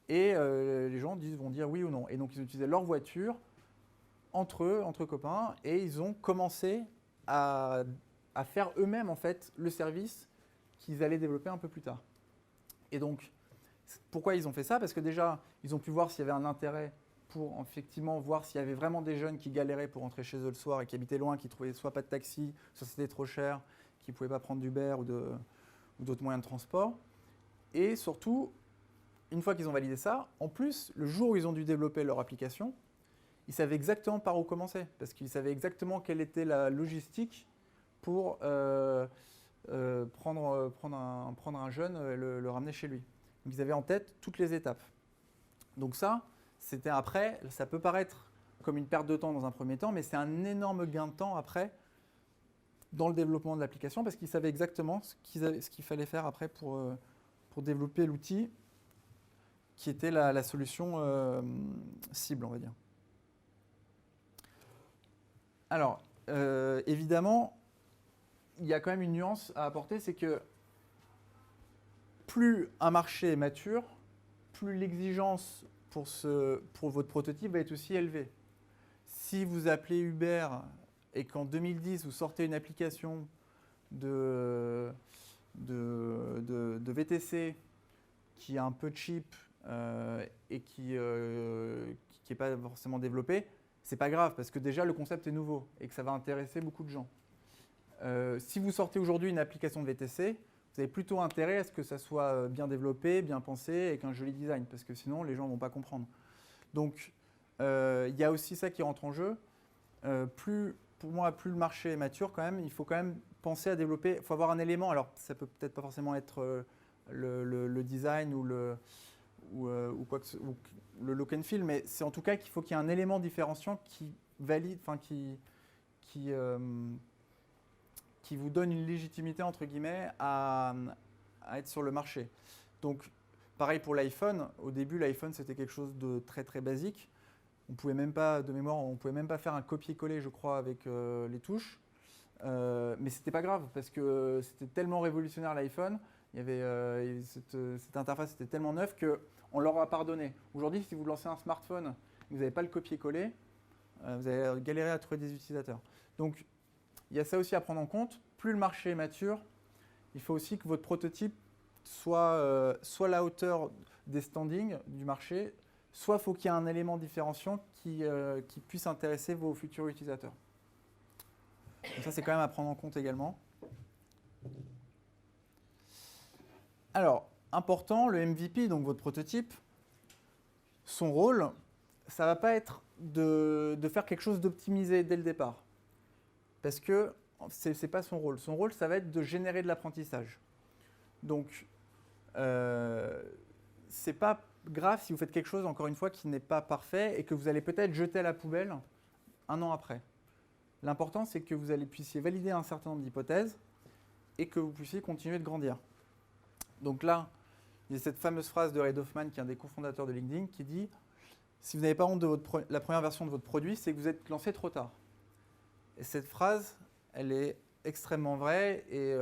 Et les gens vont dire oui ou non. Et donc ils utilisaient leur voiture entre eux, entre copains, et ils ont commencé à faire eux-mêmes en fait le service qu'ils allaient développer un peu plus tard. Et donc, pourquoi ils ont fait ça? Parce que déjà, ils ont pu voir s'il y avait un intérêt pour effectivement voir s'il y avait vraiment des jeunes qui galéraient pour rentrer chez eux le soir et qui habitaient loin, qui ne trouvaient soit pas de taxi, soit c'était trop cher, qui ne pouvaient pas prendre d'Uber ou d'autres moyens de transport. Et surtout, une fois qu'ils ont validé ça, en plus, le jour où ils ont dû développer leur application, ils savaient exactement par où commencer, parce qu'ils savaient exactement quelle était la logistique pour prendre un jeune et le ramener chez lui. Donc ils avaient en tête toutes les étapes. Donc ça peut paraître comme une perte de temps dans un premier temps, mais c'est un énorme gain de temps après dans le développement de l'application, parce qu'ils savaient exactement ce qu'il fallait faire après pour développer l'outil qui était la solution cible, on va dire. Alors, évidemment, il y a quand même une nuance à apporter, c'est que plus un marché est mature, plus l'exigence pour votre prototype va être aussi élevée. Si vous appelez Uber et qu'en 2010, vous sortez une application de VTC qui est un peu cheap et qui n'est pas forcément développée, c'est pas grave parce que déjà le concept est nouveau et que ça va intéresser beaucoup de gens. Si vous sortez aujourd'hui une application de VTC, vous avez plutôt intérêt à ce que ça soit bien développé, bien pensé et qu'un joli design parce que sinon les gens ne vont pas comprendre. Donc il y a aussi ça qui rentre en jeu. Pour moi, plus le marché est mature quand même, il faut quand même penser à développer, il faut avoir un élément, alors ça peut peut-être pas forcément être le design ou le look and feel, mais c'est en tout cas qu'il faut qu'il y ait un élément différenciant qui valide, qui vous donne une légitimité entre guillemets à être sur le marché. Donc pareil pour l'iPhone, au début l'iPhone c'était quelque chose de très très basique. On pouvait même pas, de mémoire, on pouvait même pas faire un copier-coller je crois avec les touches. Mais c'était pas grave parce que c'était tellement révolutionnaire l'iPhone, il y avait cette interface était tellement neuve qu'on leur a pardonné. Aujourd'hui, si vous lancez un smartphone et que vous n'avez pas le copier-coller, vous allez galérer à trouver des utilisateurs. Donc, il y a ça aussi à prendre en compte. Plus le marché est mature, il faut aussi que votre prototype soit à la hauteur des standings du marché, soit il faut qu'il y ait un élément différenciant qui puisse intéresser vos futurs utilisateurs. Donc ça, c'est quand même à prendre en compte également. Alors, important, le MVP, donc votre prototype, son rôle, ça ne va pas être de faire quelque chose d'optimisé dès le départ. Parce que ce n'est pas son rôle. Son rôle, ça va être de générer de l'apprentissage. Donc, c'est pas grave si vous faites quelque chose, encore une fois, qui n'est pas parfait et que vous allez peut-être jeter à la poubelle un an après. L'important, c'est que vous puissiez valider un certain nombre d'hypothèses et que vous puissiez continuer de grandir. Donc là, il y a cette fameuse phrase de Reid Hoffman, qui est un des cofondateurs de LinkedIn, qui dit « Si vous n'avez pas honte de la première version de votre produit, c'est que vous êtes lancé trop tard. » Et cette phrase, elle est extrêmement vraie et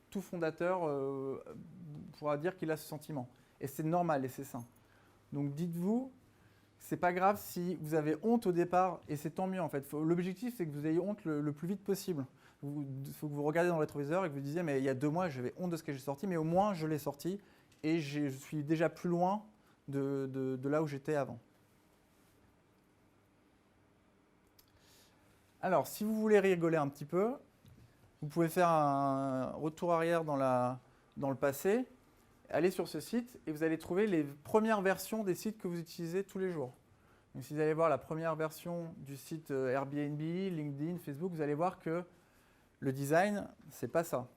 tout fondateur pourra dire qu'il a ce sentiment. Et c'est normal et c'est sain. Donc dites-vous, c'est pas grave si vous avez honte au départ et c'est tant mieux en fait. L'objectif, c'est que vous ayez honte le plus vite possible. Il faut que vous regardiez dans le rétroviseur et que vous disiez, mais il y a 2 mois, j'avais honte de ce que j'ai sorti, mais au moins je l'ai sorti et je suis déjà plus loin de là où j'étais avant. Alors, si vous voulez rigoler un petit peu, vous pouvez faire un retour arrière dans le passé, aller sur ce site et vous allez trouver les premières versions des sites que vous utilisez tous les jours. Donc, si vous allez voir la première version du site Airbnb, LinkedIn, Facebook, vous allez voir que le design, c'est pas ça.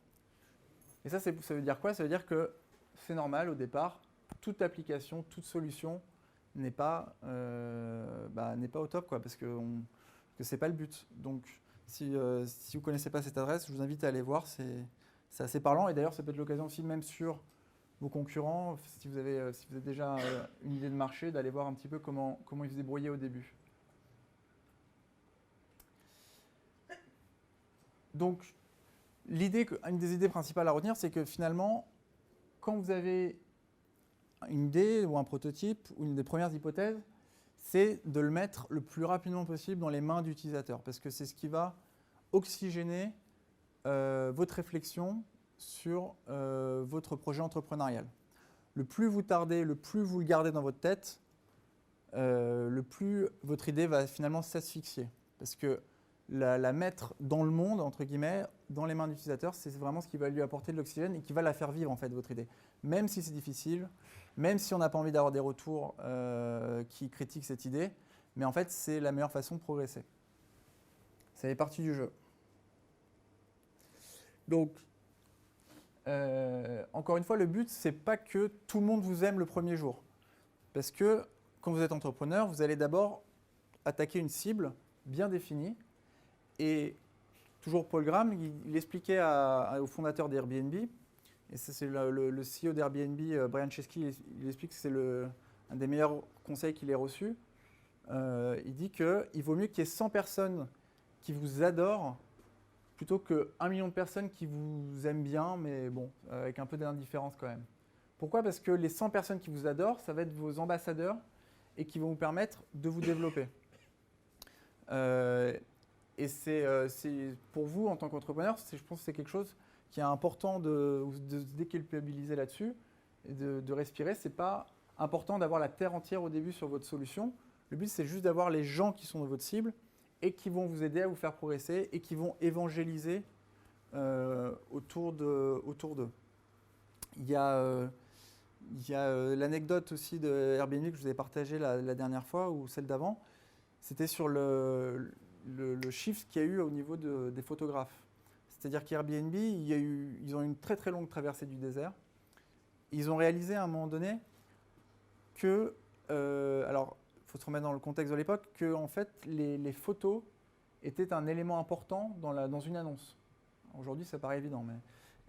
Et ça veut dire quoi? Ça veut dire que c'est normal au départ, toute application, toute solution n'est pas au top, quoi, parce que c'est pas le but. Donc, si vous ne connaissez pas cette adresse, je vous invite à aller voir, c'est assez parlant. Et d'ailleurs, ça peut être l'occasion aussi, même sur vos concurrents, si vous avez déjà une idée de marché, d'aller voir un petit peu comment ils se débrouillaient au début. Donc, une des idées principales à retenir, c'est que finalement, quand vous avez une idée ou un prototype ou une des premières hypothèses, c'est de le mettre le plus rapidement possible dans les mains d'utilisateurs, parce que c'est ce qui va oxygéner votre réflexion sur votre projet entrepreneurial. Le plus vous tardez, le plus vous le gardez dans votre tête, le plus votre idée va finalement s'asphyxier. Parce que la mettre dans le monde, entre guillemets, dans les mains d'utilisateurs, c'est vraiment ce qui va lui apporter de l'oxygène et qui va la faire vivre, en fait, votre idée. Même si c'est difficile, même si on n'a pas envie d'avoir des retours qui critiquent cette idée, mais en fait, c'est la meilleure façon de progresser. Ça fait partie du jeu. Donc, encore une fois, le but, c'est pas que tout le monde vous aime le premier jour. Parce que quand vous êtes entrepreneur, vous allez d'abord attaquer une cible bien définie. Et toujours Paul Graham, il expliquait au fondateur d'Airbnb, et c'est le CEO d'Airbnb, Brian Chesky, il explique que c'est un des meilleurs conseils qu'il ait reçus. Il dit qu'il vaut mieux qu'il y ait 100 personnes qui vous adorent plutôt que 1 million de personnes qui vous aiment bien, mais bon, avec un peu d'indifférence quand même. Pourquoi? Parce que les 100 personnes qui vous adorent, ça va être vos ambassadeurs et qui vont vous permettre de vous développer. Et c'est pour vous, en tant qu'entrepreneur, je pense que c'est quelque chose qui est important de se déculpabiliser là-dessus et de respirer. Ce n'est pas important d'avoir la terre entière au début sur votre solution. Le but, c'est juste d'avoir les gens qui sont dans votre cible et qui vont vous aider à vous faire progresser et qui vont évangéliser autour d'eux. Il y a l'anecdote aussi de Airbnb que je vous ai partagée la dernière fois ou celle d'avant. C'était sur le shift qu'il y a eu au niveau des photographes. C'est-à-dire qu'Airbnb, ils ont eu une très très longue traversée du désert. Ils ont réalisé à un moment donné que, alors il faut se remettre dans le contexte de l'époque, que en fait les photos étaient un élément important dans une annonce. Aujourd'hui ça paraît évident, mais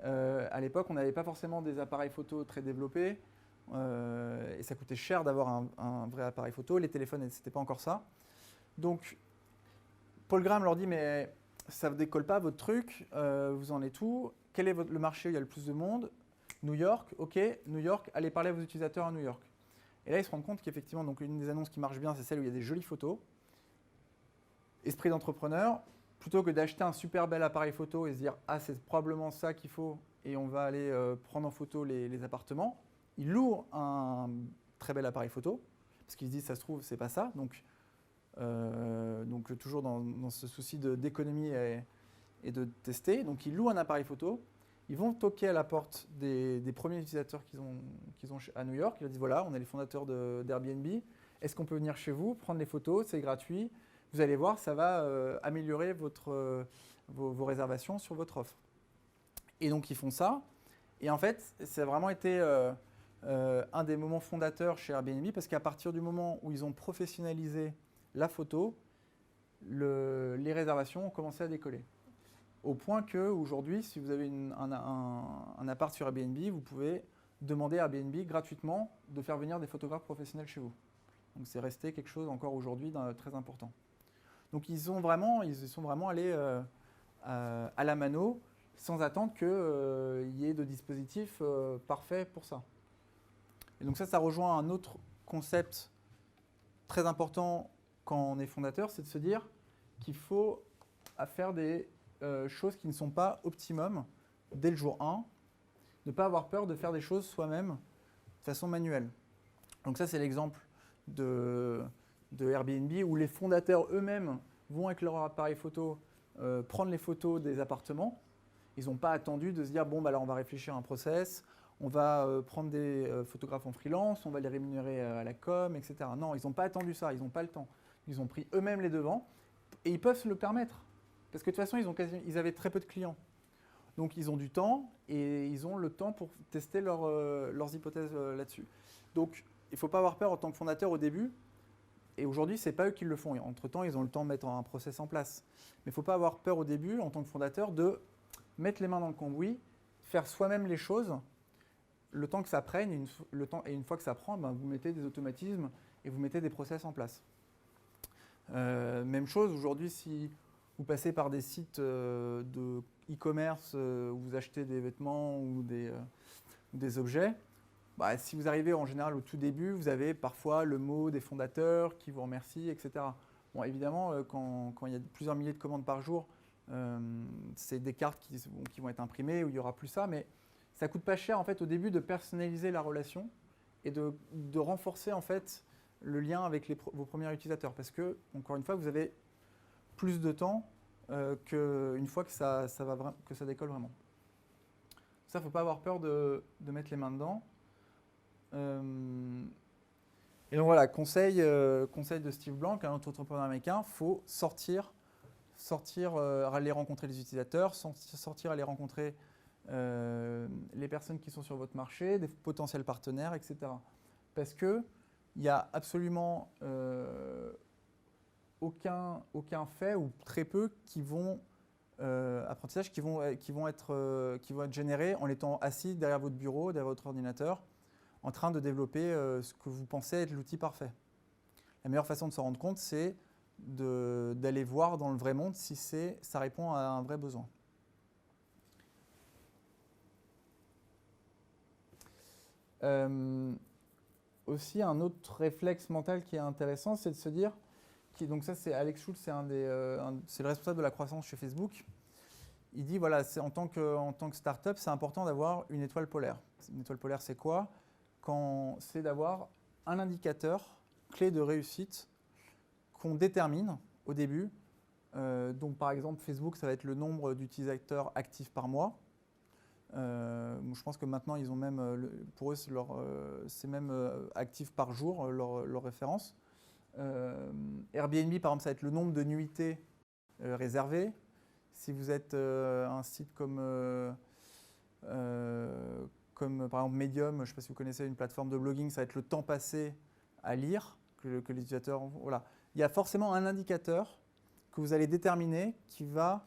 à l'époque on n'avait pas forcément des appareils photo très développés et ça coûtait cher d'avoir un vrai appareil photo. Les téléphones, c'était pas encore ça. Donc Paul Graham leur dit, mais ça ne décolle pas votre truc, vous en êtes où? Quel est le marché où il y a le plus de monde? New York, ok, New York, allez parler à vos utilisateurs à New York. Et là, ils se rendent compte qu'effectivement, donc une des annonces qui marche bien, c'est celle où il y a des jolies photos. Esprit d'entrepreneur, plutôt que d'acheter un super bel appareil photo et se dire, ah, c'est probablement ça qu'il faut, et on va aller prendre en photo les appartements, ils louent un très bel appareil photo, parce qu'ils se disent, ça se trouve, c'est pas ça. Donc toujours dans ce souci d'économie et de tester. Donc ils louent un appareil photo, ils vont toquer à la porte des premiers utilisateurs qu'ils ont à New York. Ils leur disent, voilà, on est les fondateurs d'Airbnb, est-ce qu'on peut venir chez vous, prendre les photos, c'est gratuit, vous allez voir, ça va améliorer vos réservations sur votre offre. Et donc ils font ça, et en fait, ça a vraiment été un des moments fondateurs chez Airbnb, parce qu'à partir du moment où ils ont professionnalisé la photo, les réservations ont commencé à décoller. au point qu'aujourd'hui, si vous avez un appart sur Airbnb, vous pouvez demander à Airbnb gratuitement de faire venir des photographes professionnels chez vous. Donc c'est resté quelque chose encore aujourd'hui très important. Donc ils sont vraiment allés à la mano sans attendre qu'il y ait de dispositifs parfaits pour ça. Et donc ça rejoint un autre concept très important quand on est fondateur, c'est de se dire qu'il faut faire des choses qui ne sont pas optimum dès le jour 1, ne pas avoir peur de faire des choses soi-même de façon manuelle. Donc ça, c'est l'exemple de Airbnb où les fondateurs eux-mêmes vont avec leur appareil photo prendre les photos des appartements. Ils n'ont pas attendu de se dire bon, bah là, on va réfléchir à un process, on va prendre des photographes en freelance, on va les rémunérer à la com, etc. Non, ils n'ont pas attendu ça, ils n'ont pas le temps. Ils ont pris eux-mêmes les devants et ils peuvent se le permettre. Parce que de toute façon, ils avaient très peu de clients. Donc ils ont du temps et ils ont le temps pour tester leurs hypothèses là-dessus. Donc il ne faut pas avoir peur en tant que fondateur au début. Et aujourd'hui, ce n'est pas eux qui le font. Entre-temps, ils ont le temps de mettre un process en place. Mais il ne faut pas avoir peur au début en tant que fondateur de mettre les mains dans le cambouis, faire soi-même les choses, le temps que ça prenne, et une fois que ça prend, ben, vous mettez des automatismes et vous mettez des process en place. Même chose, aujourd'hui, si vous passez par des sites de e-commerce où vous achetez des vêtements ou des objets, bah, si vous arrivez en général au tout début, vous avez parfois le mot des fondateurs qui vous remercient, etc. Bon, évidemment, quand il y a plusieurs milliers de commandes par jour, c'est des cartes qui vont être imprimées où il n'y aura plus ça, mais ça ne coûte pas cher en fait, au début de personnaliser la relation et de renforcer en fait, le lien avec vos premiers utilisateurs. Parce que, encore une fois, vous avez plus de temps qu'une fois que ça décolle vraiment. Ça, il ne faut pas avoir peur de mettre les mains dedans. Et donc voilà, conseil de Steve Blank, un autre entrepreneur américain, il faut sortir, aller rencontrer les utilisateurs, sortir, aller rencontrer les personnes qui sont sur votre marché, des potentiels partenaires, etc. Parce qu'il n'y a absolument aucun fait ou très peu apprentissages qui vont être générés en étant assis derrière votre bureau, derrière votre ordinateur, en train de développer ce que vous pensez être l'outil parfait. La meilleure façon de s'en rendre compte, c'est d'aller voir dans le vrai monde si ça répond à un vrai besoin. Aussi, un autre réflexe mental qui est intéressant, c'est de se dire, donc ça c'est Alex Schultz, c'est le responsable de la croissance chez Facebook. Il dit, voilà, en tant que start-up, c'est important d'avoir une étoile polaire. Une étoile polaire, c'est quoi ? C'est d'avoir un indicateur clé de réussite qu'on détermine au début. Donc par exemple, Facebook, ça va être le nombre d'utilisateurs actifs par mois. Je pense que maintenant, ils ont même, pour eux, c'est même actif par jour, leur référence. Airbnb, par exemple, ça va être le nombre de nuitées réservées. Si vous êtes un site comme par exemple Medium, je ne sais pas si vous connaissez une plateforme de blogging, ça va être le temps passé à lire que les utilisateurs ont. Voilà. Il y a forcément un indicateur que vous allez déterminer qui va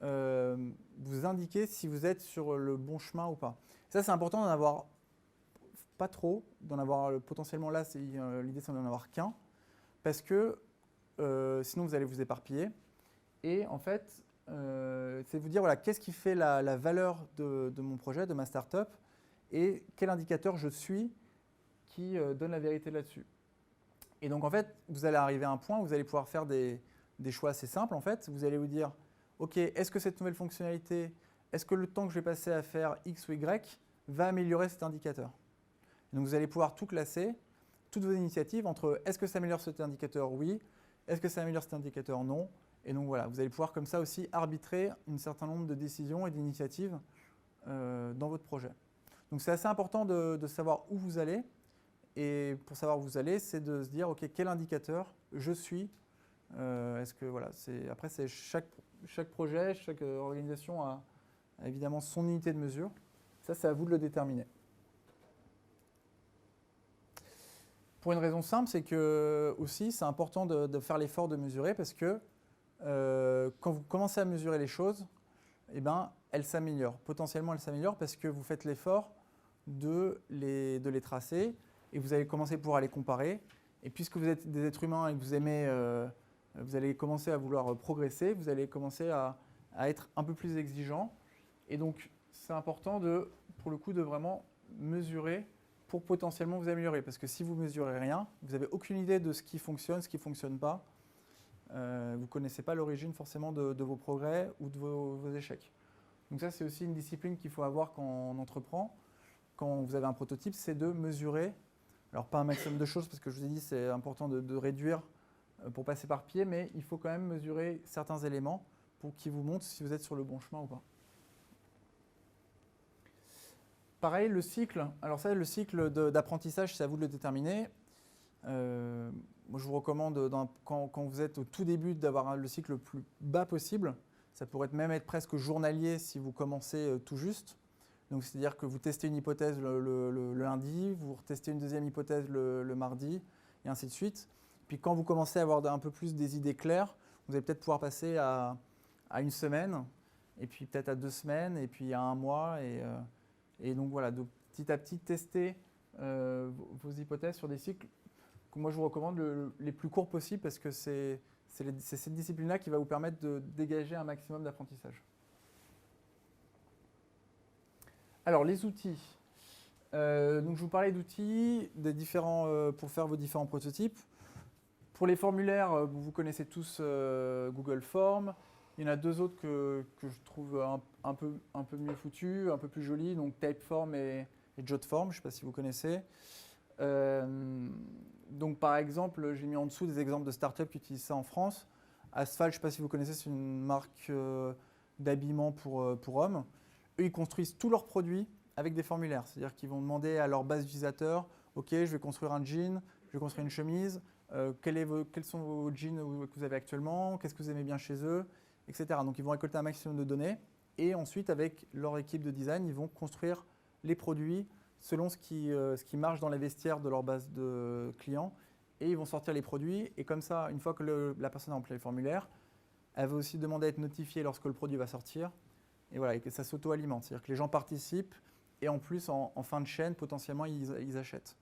vous indiquer si vous êtes sur le bon chemin ou pas. Ça, c'est important d'en avoir pas trop, d'en avoir potentiellement là, l'idée c'est d'en avoir qu'un, parce que sinon vous allez vous éparpiller. Et en fait, c'est vous dire voilà, qu'est-ce qui fait la valeur de mon projet, de ma startup, et quel indicateur je suis qui donne la vérité là-dessus. Et donc en fait, vous allez arriver à un point où vous allez pouvoir faire des choix assez simples. En fait, vous allez vous dire, ok, est-ce que cette nouvelle fonctionnalité, est-ce que le temps que je vais passer à faire X ou Y va améliorer cet indicateur ? Et donc vous allez pouvoir tout classer, toutes vos initiatives entre est-ce que ça améliore cet indicateur ? Oui. Est-ce que ça améliore cet indicateur ? Non. Et donc voilà, vous allez pouvoir comme ça aussi arbitrer un certain nombre de décisions et d'initiatives dans votre projet. Donc c'est assez important de savoir où vous allez. Et pour savoir où vous allez, c'est de se dire, ok, quel indicateur je suis. Est-ce que voilà, après c'est chaque projet, chaque organisation a évidemment son unité de mesure. Ça, c'est à vous de le déterminer. Pour une raison simple, c'est que aussi c'est important de faire l'effort de mesurer parce que quand vous commencez à mesurer les choses, eh ben, elle s'améliore. Potentiellement, elle s'améliore parce que vous faites l'effort de les tracer et vous allez commencer pouvoir les comparer. Et puisque vous êtes des êtres humains et que vous aimez, vous allez commencer à vouloir progresser, vous allez commencer à être un peu plus exigeant. Et donc, c'est important pour le coup, de vraiment mesurer pour potentiellement vous améliorer. Parce que si vous ne mesurez rien, vous n'avez aucune idée de ce qui fonctionne, ce qui ne fonctionne pas. Vous ne connaissez pas l'origine forcément de vos progrès ou de vos échecs. Donc ça, c'est aussi une discipline qu'il faut avoir quand on entreprend. Quand vous avez un prototype, c'est de mesurer. Alors pas un maximum de choses, parce que je vous ai dit, c'est important de réduire pour passer par pied, mais il faut quand même mesurer certains éléments pour qu'ils vous montrent si vous êtes sur le bon chemin ou pas. Pareil, le cycle. Alors ça, le cycle d'apprentissage, c'est à vous de le déterminer. Moi, je vous recommande, quand vous êtes au tout début, d'avoir le cycle le plus bas possible. Ça pourrait même être presque journalier si vous commencez tout juste. Donc, c'est-à-dire que vous testez une hypothèse le lundi, vous retestez une deuxième hypothèse le mardi, et ainsi de suite. Puis quand vous commencez à avoir un peu plus des idées claires, vous allez peut-être pouvoir passer à une semaine, et puis peut-être à 2 semaines, et puis à 1 mois. Et donc voilà, de petit à petit tester vos hypothèses sur des cycles que moi je vous recommande les plus courts possibles, parce que c'est cette discipline-là qui va vous permettre de dégager un maximum d'apprentissage. Alors, les outils. Donc, je vous parlais d'outils pour faire vos différents prototypes. Pour les formulaires, vous connaissez tous Google Forms. Il y en a 2 autres que je trouve un peu mieux foutus, un peu plus jolis, donc Typeform et Jotform. Je ne sais pas si vous connaissez. Donc, par exemple, j'ai mis en dessous des exemples de startups qui utilisent ça en France. Asphalt, je ne sais pas si vous connaissez, c'est une marque d'habillement pour hommes. Eux, ils construisent tous leurs produits avec des formulaires. C'est-à-dire qu'ils vont demander à leur base d'utilisateurs, OK, je vais construire un jean, je vais construire une chemise, quels sont vos jeans que vous avez actuellement, qu'est-ce que vous aimez bien chez eux, etc. Donc, ils vont récolter un maximum de données. Et ensuite, avec leur équipe de design, ils vont construire les produits selon ce qui marche dans les vestiaires de leur base de clients. Et ils vont sortir les produits. Et comme ça, une fois que la personne a rempli le formulaire, elle va aussi demander à être notifiée lorsque le produit va sortir. Et voilà, et que ça s'auto-alimente. C'est-à-dire que les gens participent et en plus, en fin de chaîne, potentiellement, ils achètent.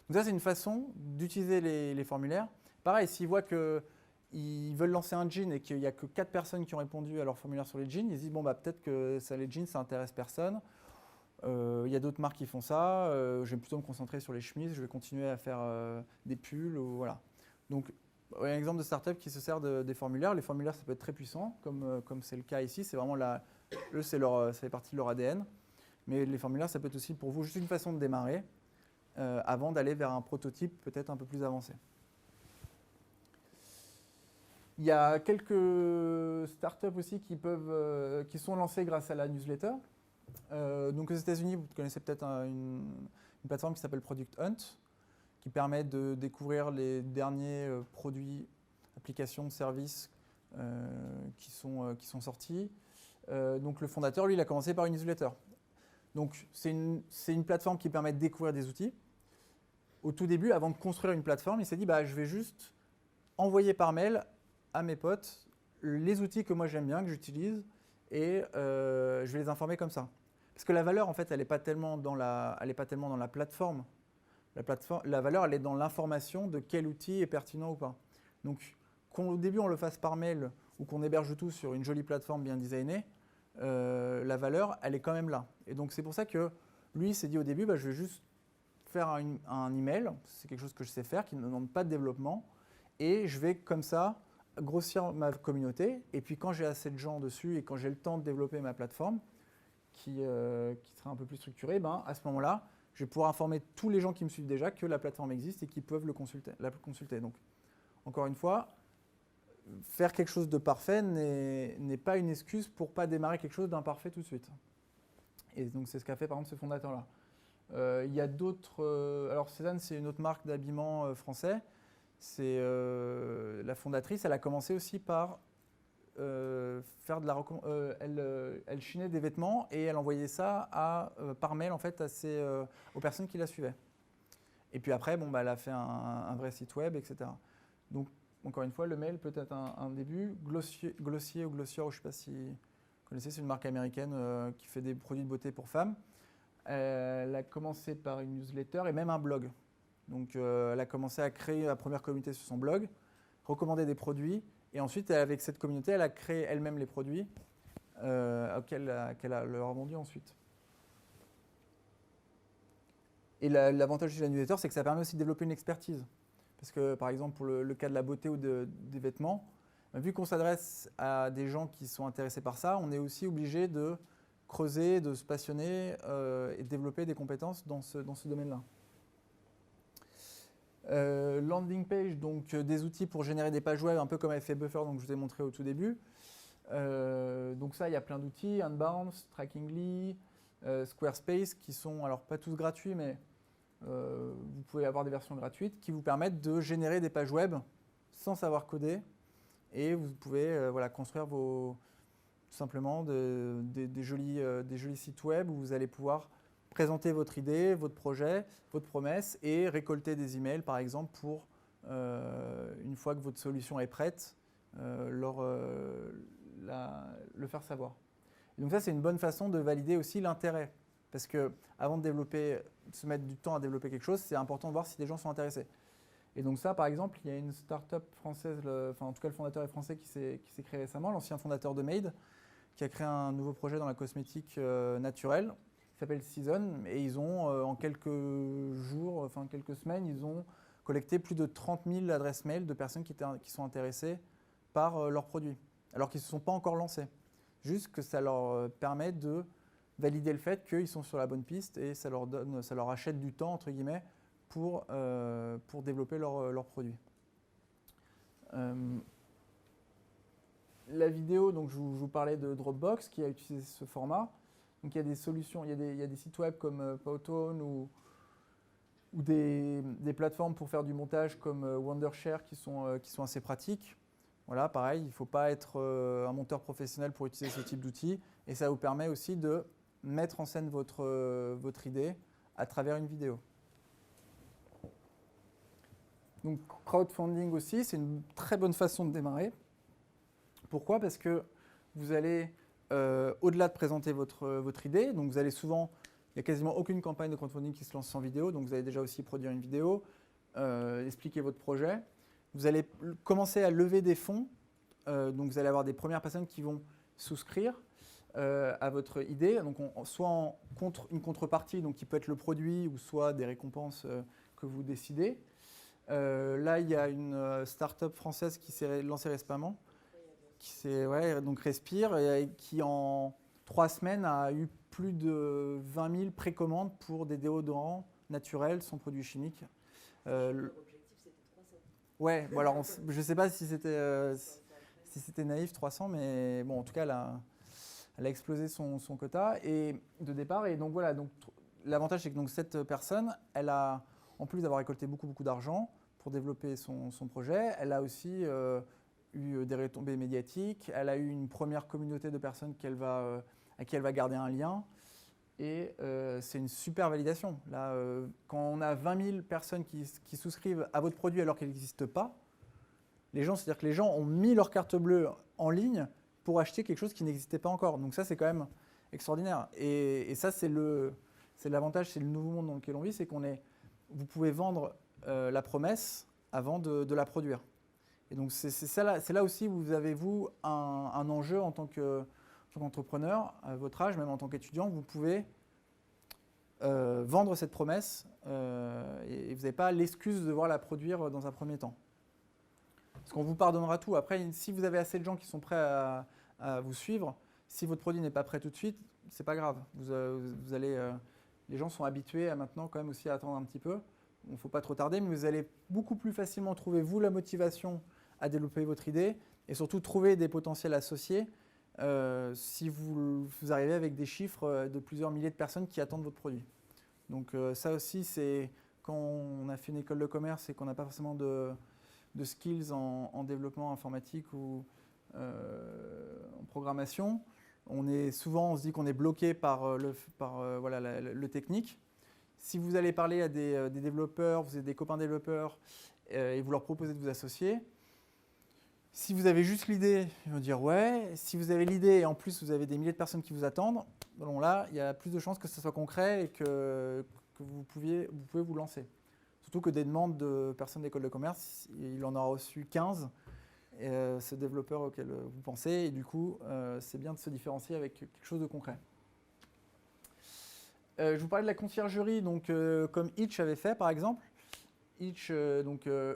Donc ça, c'est une façon d'utiliser les formulaires. Pareil, s'ils voient qu'ils veulent lancer un jean et qu'il n'y a que 4 personnes qui ont répondu à leur formulaire sur les jeans, ils se disent, bon, bah, peut-être que les jeans, ça n'intéresse personne. Il y a d'autres marques qui font ça. Je vais plutôt me concentrer sur les chemises. Je vais continuer à faire des pulls. Voilà. Donc, un exemple de startup qui se sert des formulaires. Les formulaires, ça peut être très puissant, comme c'est le cas ici. C'est vraiment eux, ça fait partie de leur ADN. Mais les formulaires, ça peut être aussi pour vous juste une façon de démarrer avant d'aller vers un prototype peut-être un peu plus avancé. Il y a quelques startups aussi qui sont lancées grâce à la newsletter. Donc aux États-Unis, vous connaissez peut-être une plateforme qui s'appelle Product Hunt, qui permet de découvrir les derniers produits, applications, services qui sont sortis. Donc le fondateur, lui, il a commencé par une newsletter. Donc c'est une plateforme qui permet de découvrir des outils. Au tout début, avant de construire une plateforme, il s'est dit je vais juste envoyer par mail à mes potes les outils que moi j'aime bien, que j'utilise, et je vais les informer comme ça. Parce que la valeur, en fait, elle n'est pas tellement dans la plateforme. La valeur, elle est dans l'information de quel outil est pertinent ou pas. Donc, qu'au début, on le fasse par mail ou qu'on héberge tout sur une jolie plateforme bien designée, la valeur, elle est quand même là. Et donc, c'est pour ça que lui, il s'est dit au début, je vais juste faire un email, c'est quelque chose que je sais faire, qui ne demande pas de développement, et je vais comme ça grossir ma communauté. Et puis, quand j'ai assez de gens dessus et quand j'ai le temps de développer ma plateforme, qui sera un peu plus structurée, à ce moment-là, je vais pouvoir informer tous les gens qui me suivent déjà que la plateforme existe et qui peuvent la consulter. Donc, encore une fois, faire quelque chose de parfait n'est pas une excuse pour ne pas démarrer quelque chose d'imparfait tout de suite. Et donc, c'est ce qu'a fait par exemple ce fondateur-là. Il y a d'autres... alors, Cézanne, c'est une autre marque d'habillement français. C'est la fondatrice, elle a commencé aussi par faire elle chinait des vêtements et elle envoyait ça par mail en fait aux personnes qui la suivaient. Et puis après, elle a fait un vrai site web, etc. Donc, encore une fois, le mail peut être un début. Glossier ou Glossier, je ne sais pas si Vous connaissez, c'est une marque américaine qui fait des produits de beauté pour femmes. Elle a commencé par une newsletter et même un blog. Donc, elle a commencé à créer la première communauté sur son blog, recommander des produits, et ensuite, avec cette communauté, elle a créé elle-même les produits qu'elle leur a vendus ensuite. Et l'avantage de la newsletter, c'est que ça permet aussi de développer une expertise. Parce que, par exemple, pour le cas de la beauté ou des vêtements, vu qu'on s'adresse à des gens qui sont intéressés par ça, on est aussi obligé de creuser, de se passionner et de développer des compétences dans ce domaine-là. Landing page, donc des outils pour générer des pages web, un peu comme avait fait Buffer, donc je vous ai montré au tout début. Donc ça, il y a plein d'outils, Unbounce, Trackingly, Squarespace, qui sont alors pas tous gratuits, mais vous pouvez avoir des versions gratuites qui vous permettent de générer des pages web sans savoir coder, et vous pouvez construire tout simplement des jolis sites web où vous allez pouvoir présenter votre idée, votre projet, votre promesse et récolter des emails, par exemple, pour, une fois que votre solution est prête, le faire savoir. Et donc ça, c'est une bonne façon de valider aussi l'intérêt. Parce qu'avant de se mettre du temps à développer quelque chose, c'est important de voir si des gens sont intéressés. Et donc ça, par exemple, il y a une start-up française, en tout cas le fondateur est français qui s'est créé récemment, l'ancien fondateur de Made, qui a créé un nouveau projet dans la cosmétique naturelle, qui s'appelle Season, et ils ont, en quelques jours, quelques semaines, ils ont collecté plus de 30 000 adresses mail de personnes qui sont intéressées par leurs produits, alors qu'ils ne se sont pas encore lancés. Juste que ça leur permet de valider le fait qu'ils sont sur la bonne piste et ça leur achète du temps, entre guillemets, pour développer leurs produits. La vidéo, donc je vous parlais de Dropbox qui a utilisé ce format. Donc il y a des solutions, il y a des sites web comme Powtoon ou des plateformes pour faire du montage comme Wondershare qui sont assez pratiques. Voilà, pareil, il ne faut pas être un monteur professionnel pour utiliser ce type d'outils, et ça vous permet aussi de mettre en scène votre idée à travers une vidéo. Donc crowdfunding aussi, c'est une très bonne façon de démarrer. Pourquoi ? Parce que vous allez, au-delà de présenter votre idée, donc vous allez souvent, il n'y a quasiment aucune campagne de crowdfunding qui se lance sans vidéo, donc vous allez déjà aussi produire une vidéo, expliquer votre projet. Vous allez commencer à lever des fonds, donc vous allez avoir des premières personnes qui vont souscrire à votre idée, donc soit une contrepartie, donc qui peut être le produit, ou soit des récompenses que vous décidez. Là, il y a une start-up française qui s'est lancée récemment, donc Respire, et qui en 3 semaines a eu plus de 20 000 précommandes pour des déodorants naturels sans produits chimiques. Ouais, bon alors je ne sais pas si c'était naïf 300, mais bon, en tout cas, elle a explosé son quota de départ. Et donc voilà, donc l'avantage c'est que donc, cette personne, elle a, en plus d'avoir récolté beaucoup d'argent pour développer son projet, elle a aussi eu des retombées médiatiques, elle a eu une première communauté de personnes à qui elle va garder un lien. Et c'est une super validation. Là, quand on a 20 000 personnes qui souscrivent à votre produit alors qu'il n'existe pas, c'est-à-dire que les gens ont mis leur carte bleue en ligne pour acheter quelque chose qui n'existait pas encore. Donc ça, c'est quand même extraordinaire. Et ça, c'est l'avantage, c'est le nouveau monde dans lequel on vit, c'est vous pouvez vendre la promesse avant de la produire. Et donc c'est là aussi où vous avez, vous, un enjeu en tant qu'entrepreneur, à votre âge, même en tant qu'étudiant, vous pouvez vendre cette promesse et vous n'avez pas l'excuse de devoir la produire dans un premier temps. Parce qu'on vous pardonnera tout. Après, si vous avez assez de gens qui sont prêts à vous suivre, si votre produit n'est pas prêt tout de suite, c'est pas grave. Les gens sont habitués à maintenant quand même aussi à attendre un petit peu. Il ne faut pas trop tarder, mais vous allez beaucoup plus facilement trouver, vous, la motivation à développer votre idée et surtout trouver des potentiels associés si vous arrivez avec des chiffres de plusieurs milliers de personnes qui attendent votre produit. Donc ça aussi, c'est quand on a fait une école de commerce et qu'on n'a pas forcément de skills en développement informatique ou en programmation, on se dit qu'on est bloqué par le technique. Si vous allez parler à des développeurs, vous avez des copains développeurs et vous leur proposez de vous associer, Si vous avez juste l'idée, ils vont dire ouais. Si vous avez l'idée et en plus vous avez des milliers de personnes qui vous attendent, bon là, il y a plus de chances que ce soit concret et que vous pouvez vous lancer. Surtout que des demandes de personnes d'école de commerce, il en aura reçu 15, ce développeur auquel vous pensez, et du coup, c'est bien de se différencier avec quelque chose de concret. Je vous parlais de la conciergerie, donc, comme Itch avait fait par exemple. Itch, eux,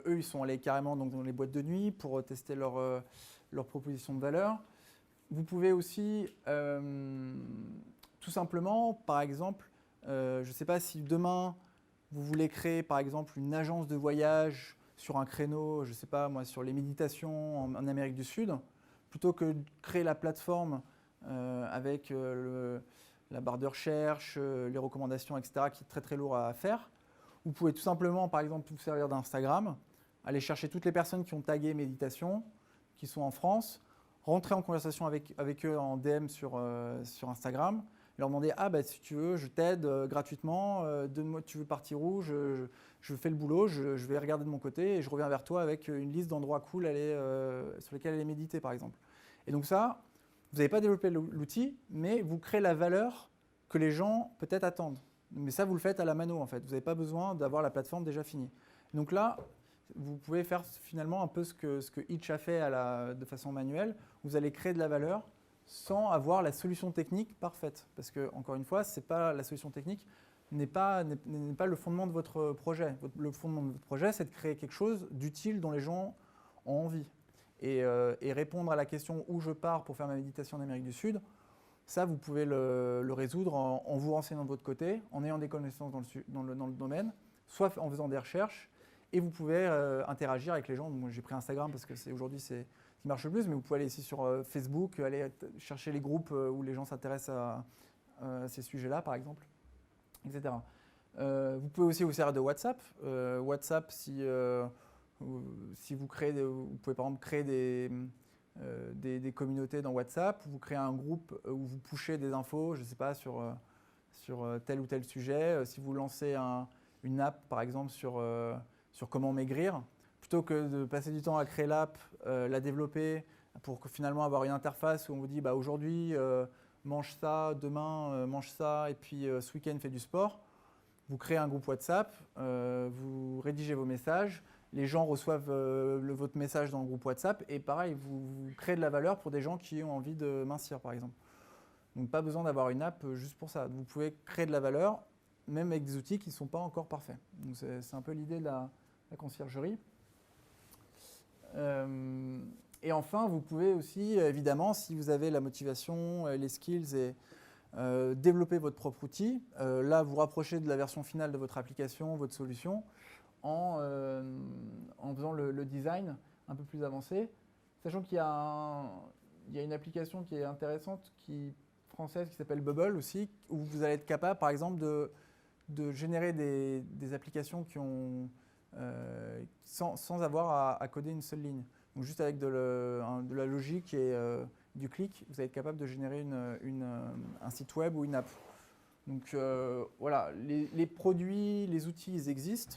ils sont allés carrément donc, dans les boîtes de nuit pour tester leur proposition de valeur. Vous pouvez aussi, tout simplement, par exemple, je ne sais pas si demain, vous voulez créer, par exemple, une agence de voyage sur un créneau, je ne sais pas moi, sur les méditations en Amérique du Sud, plutôt que de créer la plateforme avec la barre de recherche, les recommandations, etc., qui est très très lourd à faire. Vous pouvez tout simplement, par exemple, vous servir d'Instagram, aller chercher toutes les personnes qui ont tagué méditation, qui sont en France, rentrer en conversation avec eux en DM sur Instagram, leur demander « Ah, bah, si tu veux, je t'aide gratuitement, donne-moi, tu veux partir où, je fais le boulot, je vais regarder de mon côté et je reviens vers toi avec une liste d'endroits cool sur lesquels aller méditer, par exemple. » Et donc ça, vous n'avez pas développé l'outil, mais vous créez la valeur que les gens peut-être attendent. Mais ça, vous le faites à la mano, en fait. Vous n'avez pas besoin d'avoir la plateforme déjà finie. Donc là, vous pouvez faire finalement un peu ce que Itch a fait de façon manuelle. Vous allez créer de la valeur sans avoir la solution technique parfaite. Parce que, encore une fois, la solution technique n'est pas le fondement de votre projet. Le fondement de votre projet, c'est de créer quelque chose d'utile dont les gens ont envie. Et répondre à la question où je pars pour faire ma méditation en Amérique du Sud, ça, vous pouvez le résoudre en vous renseignant de votre côté, en ayant des connaissances dans le domaine, soit en faisant des recherches, et vous pouvez interagir avec les gens. Moi, j'ai pris Instagram parce que aujourd'hui, c'est ce qui marche le plus, mais vous pouvez aller ici sur Facebook, aller chercher les groupes où les gens s'intéressent à ces sujets-là, par exemple, etc. Vous pouvez aussi vous servir de WhatsApp. WhatsApp, si vous pouvez par exemple créer des communautés dans WhatsApp, vous créez un groupe où vous pushez des infos, je ne sais pas, sur tel ou tel sujet. Si vous lancez une app, par exemple, sur comment maigrir, plutôt que de passer du temps à créer l'app, la développer, pour finalement avoir une interface où on vous dit bah, aujourd'hui, mange ça, demain, mange ça, et puis ce week-end, fais du sport. Vous créez un groupe WhatsApp, vous rédigez vos messages, les gens reçoivent votre message dans le groupe WhatsApp et pareil, vous créez de la valeur pour des gens qui ont envie de mincir, par exemple. Donc, pas besoin d'avoir une app juste pour ça. Vous pouvez créer de la valeur, même avec des outils qui ne sont pas encore parfaits. Donc, c'est un peu l'idée de la conciergerie. Et enfin, vous pouvez aussi, évidemment, si vous avez la motivation, les skills et développer votre propre outil. Là, vous rapprochez de la version finale de votre application, votre solution, en faisant le design un peu plus avancé, sachant qu'il y a une application qui est intéressante, française, qui s'appelle Bubble aussi, où vous allez être capable, par exemple, de générer des applications sans avoir à coder une seule ligne. Donc juste avec de la logique et du clic, vous allez être capable de générer un site web ou une app. Donc voilà, les produits, les outils, ils existent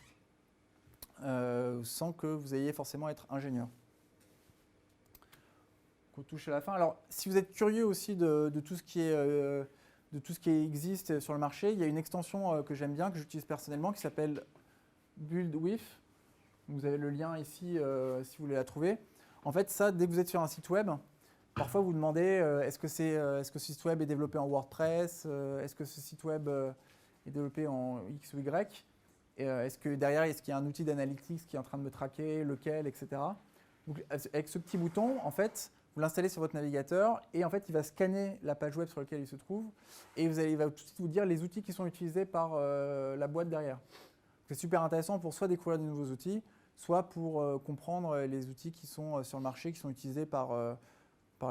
sans que vous ayez forcément à être ingénieur. On touche à la fin. Alors, si vous êtes curieux aussi de tout ce qui existe sur le marché, il y a une extension que j'aime bien, que j'utilise personnellement, qui s'appelle Build With. Vous avez le lien ici si vous voulez la trouver. En fait, ça, dès que vous êtes sur un site web, parfois vous demandez est-ce que ce site web est développé en WordPress, est-ce que ce site web est développé en X ou Y, est-ce que derrière, est-ce qu'il y a un outil d'analytics qui est en train de me traquer, lequel, etc. Donc, avec ce petit bouton, en fait, vous l'installez sur votre navigateur et en fait, il va scanner la page web sur laquelle il se trouve et il va tout de suite vous dire les outils qui sont utilisés par la boîte derrière. C'est super intéressant pour soit découvrir de nouveaux outils, soit pour comprendre les outils qui sont sur le marché, qui sont utilisés par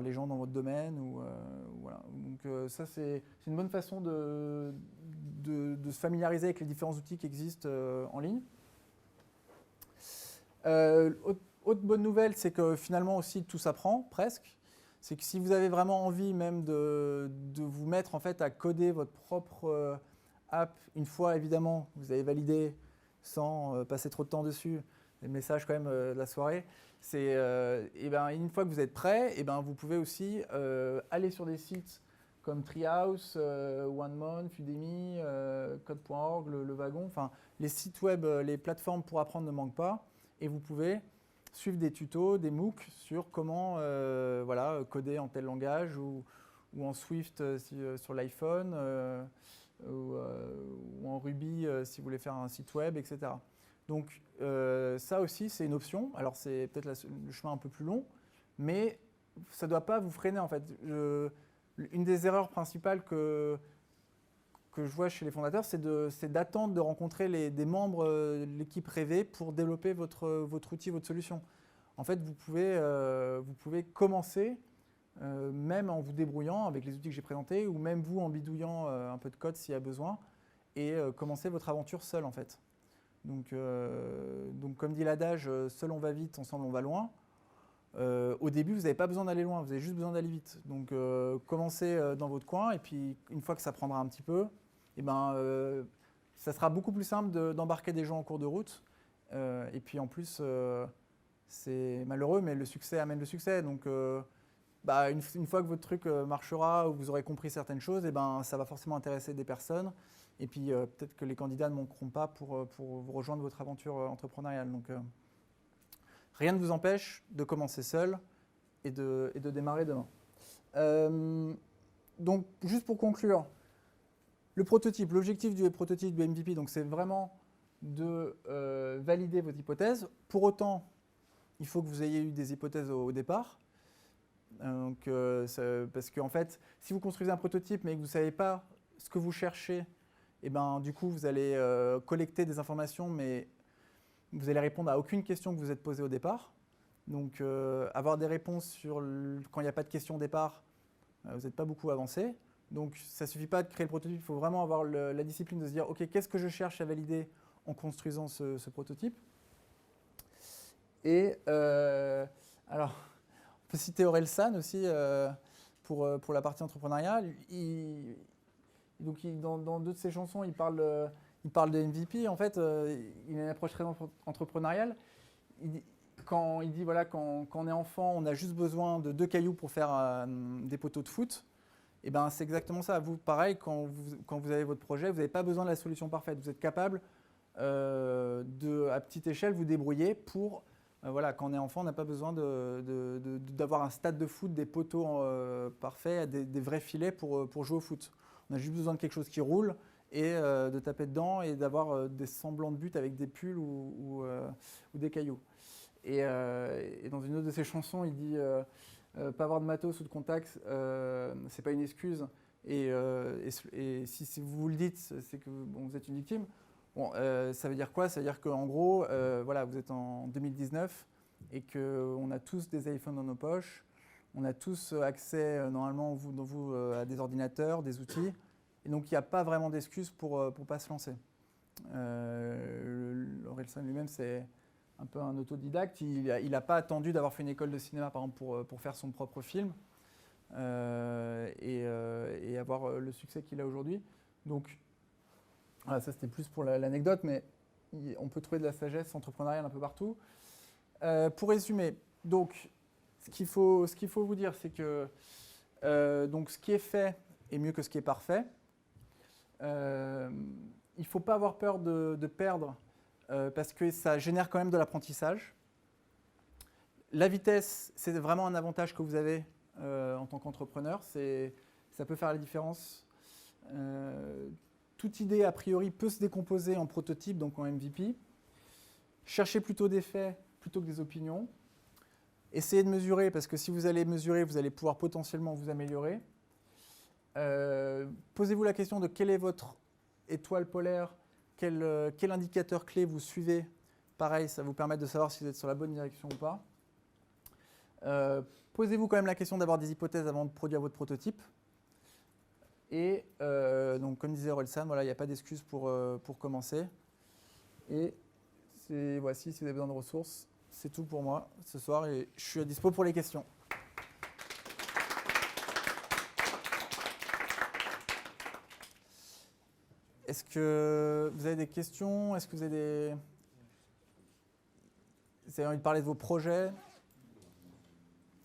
les gens dans votre domaine. Voilà. Donc ça, c'est une bonne façon de se familiariser avec les différents outils qui existent en ligne. Autre bonne nouvelle, c'est que finalement aussi tout s'apprend, presque. C'est que si vous avez vraiment envie même de vous mettre en fait à coder votre propre app, une fois évidemment vous avez validé sans passer trop de temps dessus, les messages quand même de la soirée. C'est et ben, une fois que vous êtes prêt, et ben, vous pouvez aussi aller sur des sites comme Treehouse, OneMonth, Udemy, Code.org, le Wagon. Enfin, les sites web, les plateformes pour apprendre ne manquent pas. Et vous pouvez suivre des tutos, des MOOC sur comment voilà, coder en tel langage ou en Swift sur l'iPhone ou en Ruby si vous voulez faire un site web, etc. Donc ça aussi, c'est une option. Alors c'est peut-être le chemin un peu plus long, mais ça ne doit pas vous freiner en fait. Une des erreurs principales que je vois chez les fondateurs, c'est d'attendre de rencontrer des membres de l'équipe rêvée pour développer votre outil, votre solution. En fait, vous pouvez commencer même en vous débrouillant avec les outils que j'ai présentés, ou même vous en bidouillant un peu de code s'il y a besoin, et commencer votre aventure seul en fait. Donc comme dit l'adage, seul on va vite, ensemble on va loin. Au début, vous n'avez pas besoin d'aller loin, vous avez juste besoin d'aller vite. Donc commencez dans votre coin, et puis une fois que ça prendra un petit peu, et ben, ça sera beaucoup plus simple d'embarquer des gens en cours de route. Et puis en plus, c'est malheureux, mais le succès amène le succès. Donc bah, une fois que votre truc marchera, ou vous aurez compris certaines choses, et ben, ça va forcément intéresser des personnes. Et puis peut-être que les candidats ne manqueront pas pour vous rejoindre votre aventure entrepreneuriale. Donc rien ne vous empêche de commencer seul et de démarrer demain. Donc juste pour conclure, le prototype, l'objectif du prototype du MVP, donc c'est vraiment de valider votre hypothèse. Pour autant, il faut que vous ayez eu des hypothèses au départ. Parce qu'en fait, si vous construisez un prototype mais que vous ne savez pas ce que vous cherchez, et ben, du coup, vous allez collecter des informations, mais vous allez répondre à aucune question que vous êtes posée au départ. Donc, avoir des réponses quand il n'y a pas de question au départ, vous n'êtes pas beaucoup avancé. Donc, ça ne suffit pas de créer le prototype, il faut vraiment avoir la discipline de se dire « Ok, qu'est-ce que je cherche à valider en construisant ce prototype ?» Et alors, on peut citer Orelsan aussi pour la partie entrepreneuriale. Dans deux de ses chansons, il parle de MVP. En fait, il a une approche très entrepreneuriale. Quand il dit voilà, quand on est enfant, on a juste besoin de 2 cailloux pour faire des poteaux de foot. Et ben, c'est exactement ça. Vous, pareil, quand vous avez votre projet, vous n'avez pas besoin de la solution parfaite. Vous êtes capable à petite échelle, vous débrouiller pour voilà, quand on est enfant, on n'a pas besoin d'avoir un stade de foot, des poteaux parfaits, des vrais filets pour jouer au foot. On a juste besoin de quelque chose qui roule et de taper dedans et d'avoir des semblants de but avec des pulls ou des cailloux. Et dans une autre de ses chansons, il dit pas avoir de matos ou de contacts, c'est pas une excuse. Et si vous le dites, c'est que bon, vous êtes une victime. Bon, ça veut dire quoi? Ça veut dire qu'en gros, voilà, vous êtes en 2019 et qu'on a tous des iPhones dans nos poches. On a tous accès, normalement, à des ordinateurs, des outils. Et donc, il n'y a pas vraiment d'excuse pour ne pas se lancer. Orelsan lui-même, c'est un peu un autodidacte. Il n'a pas attendu d'avoir fait une école de cinéma, par exemple, pour faire son propre film et avoir le succès qu'il a aujourd'hui. Donc, voilà, ça, c'était plus pour l'anecdote, mais on peut trouver de la sagesse entrepreneuriale un peu partout. Pour résumer, donc, ce qu'il faut vous dire, c'est que donc, ce qui est fait est mieux que ce qui est parfait. Il ne faut pas avoir peur de perdre parce que ça génère quand même de l'apprentissage. La vitesse, c'est vraiment un avantage que vous avez en tant qu'entrepreneur. Ça peut faire la différence. Toute idée, a priori, peut se décomposer en prototype, donc en MVP. Cherchez plutôt des faits plutôt que des opinions. Essayez de mesurer, parce que si vous allez mesurer, vous allez pouvoir potentiellement vous améliorer. Posez-vous la question de quelle est votre étoile polaire, quel indicateur clé vous suivez. Pareil, ça va vous permettre de savoir si vous êtes sur la bonne direction ou pas. Posez-vous quand même la question d'avoir des hypothèses avant de produire votre prototype. Et donc, comme disait Orelsan, voilà, il n'y a pas d'excuse pour commencer. Et voici, si vous avez besoin de ressources, c'est tout pour moi ce soir et je suis à dispo pour les questions. Est-ce que vous avez des questions? Est-ce que vous avez Vous avez envie de parler de vos projets?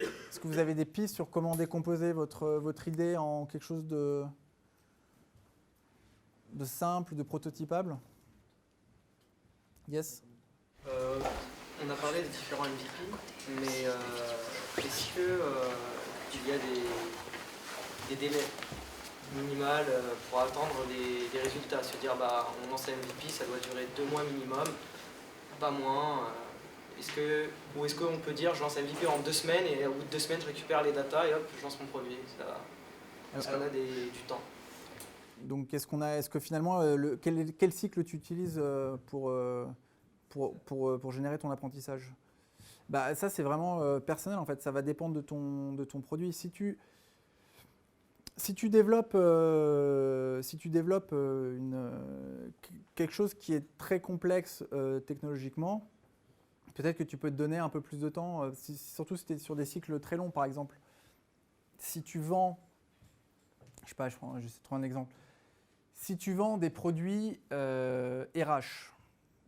Est-ce que vous avez des pistes sur comment décomposer votre idée en quelque chose de simple, de prototypable? Yes? On a parlé des différents MVP, mais est-ce que il y a des délais minimales pour attendre des résultats? Se dire, on lance un MVP, ça doit durer 2 mois minimum, pas moins. Ou est-ce qu'on peut dire, je lance un MVP en 2 semaines et au bout de 2 semaines, je récupère les datas et hop, je lance mon produit. Est-ce qu'on a du temps? Donc, est-ce que finalement, quel cycle tu utilises pour générer ton apprentissage? Ça, c'est vraiment personnel, en fait. Ça va dépendre de ton produit. Si tu développes, quelque chose qui est très complexe technologiquement, peut-être que tu peux te donner un peu plus de temps, surtout si tu es sur des cycles très longs, par exemple. Si tu vends, je sais pas, j'essaie de trouver un exemple. Si tu vends des produits RH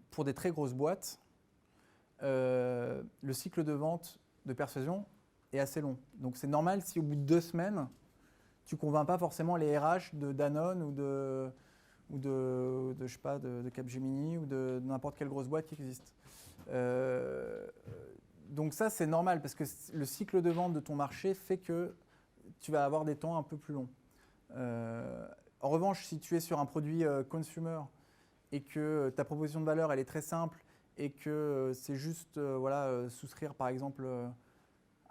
pour des très grosses boîtes, le cycle de vente de persuasion est assez long. Donc c'est normal si au bout de 2 semaines, tu ne convaincs pas forcément les RH de Danone ou de je sais pas, de Capgemini ou de n'importe quelle grosse boîte qui existe. Donc ça, c'est normal parce que le cycle de vente de ton marché fait que tu vas avoir des temps un peu plus longs. En revanche, si tu es sur un produit consumer et que ta proposition de valeur elle est très simple et que c'est juste souscrire par exemple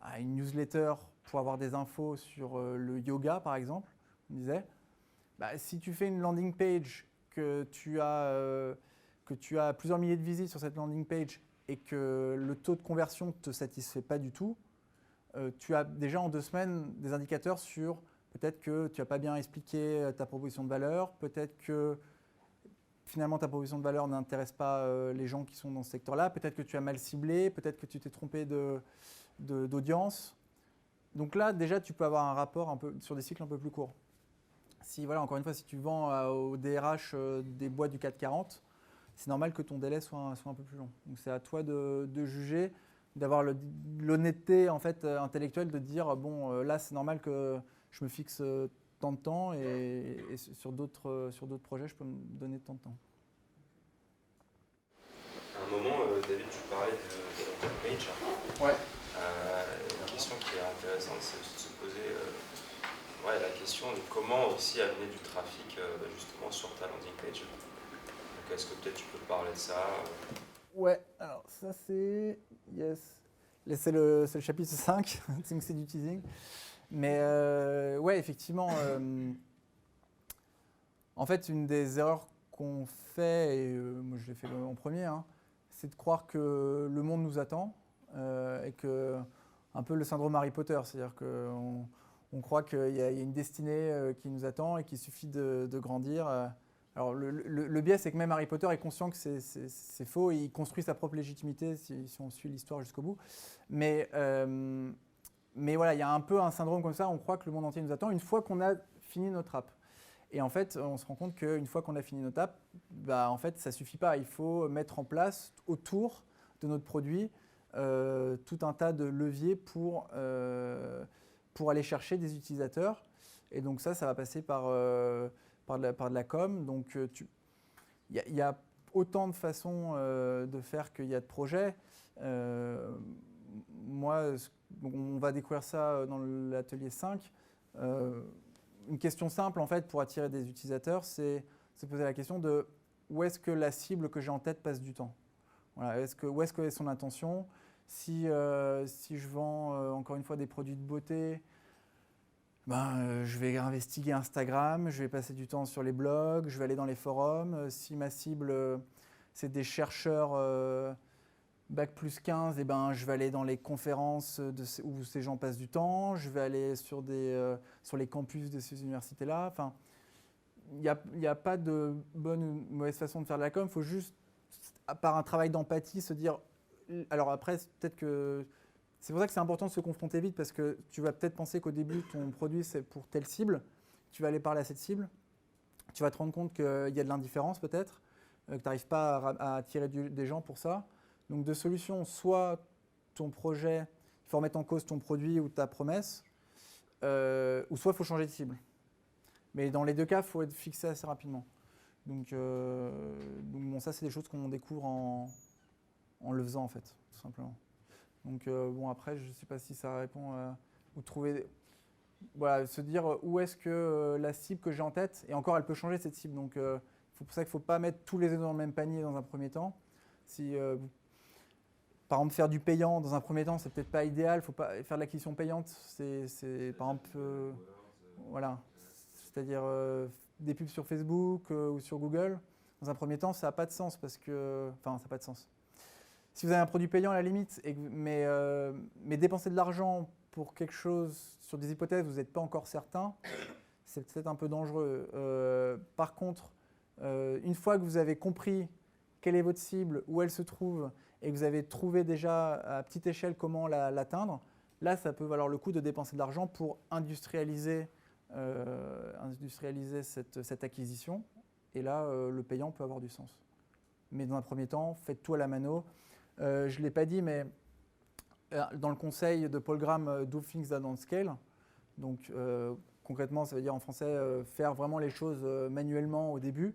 à une newsletter pour avoir des infos sur le yoga par exemple, on disait, si tu fais une landing page que tu as plusieurs milliers de visites sur cette landing page et que le taux de conversion ne te satisfait pas du tout, tu as déjà en 2 semaines des indicateurs sur peut-être que tu n'as pas bien expliqué ta proposition de valeur, peut-être que finalement ta proposition de valeur n'intéresse pas les gens qui sont dans ce secteur-là, peut-être que tu as mal ciblé, peut-être que tu t'es trompé d'audience. Donc là, déjà, tu peux avoir un rapport sur des cycles un peu plus courts. Encore une fois, si tu vends au DRH des boîtes du CAC 40, c'est normal que ton délai soit un peu plus long. Donc c'est à toi de juger, d'avoir l'honnêteté en fait, intellectuelle de dire là, c'est normal que je me fixe tant de temps et sur d'autres projets, je peux me donner tant de temps. À un moment, David, tu parlais de landing page. Ouais. Une question qui est intéressante, c'est de se poser la question de comment aussi amener du trafic justement sur ta landing page. Donc, est-ce que peut-être tu peux parler de ça? Ouais, alors ça c'est... Yes. C'est le chapitre 5, c'est du teasing. Mais ouais, effectivement, en fait, une des erreurs qu'on fait, et moi je l'ai fait en premier, c'est de croire que le monde nous attend et que, un peu le syndrome Harry Potter, c'est-à-dire qu'on croit qu'il y a une destinée qui nous attend et qu'il suffit de grandir. Alors le biais, c'est que même Harry Potter est conscient que c'est faux et il construit sa propre légitimité si on suit l'histoire jusqu'au bout. Mais voilà, il y a un peu un syndrome comme ça, on croit que le monde entier nous attend une fois qu'on a fini notre app. Et en fait, on se rend compte qu'une fois qu'on a fini notre app, en fait, ça ne suffit pas. Il faut mettre en place autour de notre produit tout un tas de leviers pour aller chercher des utilisateurs. Et donc ça va passer par de la com. Donc il y a autant de façons de faire qu'il y a de projets. Moi, on va découvrir ça dans l'atelier 5. Une question simple en fait pour attirer des utilisateurs, c'est se poser la question de où est-ce que la cible que j'ai en tête passe du temps. Voilà, où est-ce que est son intention? Si je vends encore une fois des produits de beauté, je vais investiguer Instagram, je vais passer du temps sur les blogs, je vais aller dans les forums. Si ma cible c'est des chercheurs Bac plus 15, je vais aller dans les conférences où ces gens passent du temps, je vais aller sur les campus de ces universités-là. Enfin, il n'y a pas de bonne ou mauvaise façon de faire de la com, il faut juste, par un travail d'empathie, se dire... Alors après, peut-être que... C'est pour ça que c'est important de se confronter vite, parce que tu vas peut-être penser qu'au début, ton produit, c'est pour telle cible, tu vas aller parler à cette cible, tu vas te rendre compte qu'il y a de l'indifférence peut-être, que tu n'arrives pas à attirer des gens pour ça. Donc deux solutions, soit ton projet, il faut remettre en cause ton produit ou ta promesse, ou soit il faut changer de cible. Mais dans les deux cas, il faut être fixé assez rapidement. Donc bon, ça, c'est des choses qu'on découvre en le faisant, en fait, tout simplement. Donc bon, après, je ne sais pas si ça répond à... Ou trouver... Voilà, se dire où est-ce que la cible que j'ai en tête, et encore, elle peut changer, cette cible. Donc c'est pour ça qu'il ne faut pas mettre tous les œufs dans le même panier dans un premier temps. Si, par exemple, faire du payant dans un premier temps, c'est peut-être pas idéal. Il faut pas faire de l'acquisition payante. C'est par exemple... voilà. C'est-à-dire des pubs sur Facebook ou sur Google, dans un premier temps, ça n'a pas de sens parce que... Enfin, ça n'a pas de sens. Si vous avez un produit payant à la limite, mais dépenser de l'argent pour quelque chose sur des hypothèses où vous n'êtes pas encore certain, c'est peut-être un peu dangereux. Par contre, une fois que vous avez compris quelle est votre cible, où elle se trouve, et que vous avez trouvé déjà à petite échelle comment l'atteindre, là, ça peut valoir le coup de dépenser de l'argent pour industrialiser cette acquisition. Et là, le payant peut avoir du sens. Mais dans un premier temps, faites tout à la mano. Je ne l'ai pas dit, mais dans le conseil de Paul Graham, Do Things That Don't Scale, donc concrètement, ça veut dire en français faire vraiment les choses manuellement au début.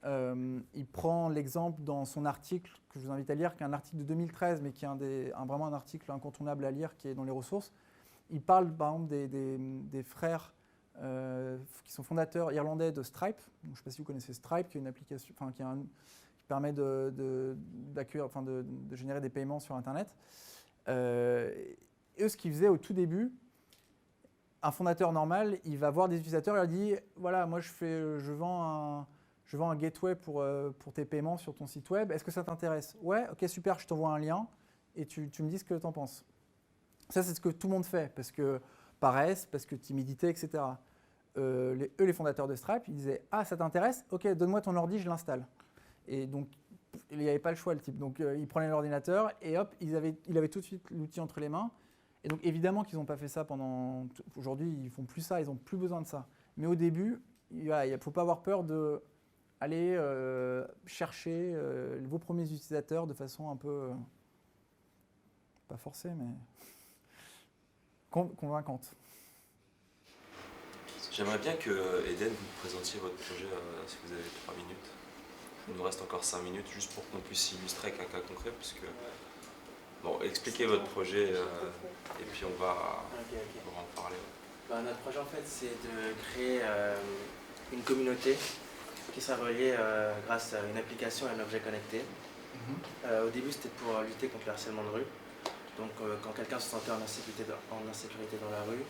Il prend l'exemple dans son article, que je vous invite à lire, qui est un article de 2013, mais qui est vraiment un article incontournable à lire, qui est dans les ressources. Il parle par exemple des frères qui sont fondateurs irlandais de Stripe. Donc, je ne sais pas si vous connaissez Stripe, qui est une application, qui permet de générer des paiements sur Internet. Eux, ce qu'ils faisaient au tout début, un fondateur normal, il va voir des utilisateurs et leur dit voilà, moi je vends un gateway pour tes paiements sur ton site web. Est-ce que ça t'intéresse? Ouais, ok, super, je t'envoie un lien et tu me dis ce que tu en penses. Ça, c'est ce que tout le monde fait parce que paresse, parce que timidité, etc. Les fondateurs de Stripe, ils disaient ah, ça t'intéresse? Ok, donne-moi ton ordi, je l'installe. Et donc, il n'y avait pas le choix, le type. Donc, il prenait l'ordinateur et hop, il avait tout de suite l'outil entre les mains. Et donc, évidemment qu'ils n'ont pas fait ça pendant... Aujourd'hui, ils ne font plus ça, ils n'ont plus besoin de ça. Mais au début, il ne faut pas avoir peur d'aller chercher vos premiers utilisateurs de façon un peu... pas forcée, mais convaincante. J'aimerais bien que, Eden, vous présentiez votre projet si vous avez 3 minutes. Il nous reste encore 5 minutes juste pour qu'on puisse illustrer avec un cas concret, parce que bon, expliquez votre projet et puis on va en parler. Notre projet en fait c'est de créer une communauté qui sera reliée grâce à une application et un objet connecté. Au début c'était pour lutter contre le harcèlement de rue. Donc quand quelqu'un se sentait en insécurité dans la rue,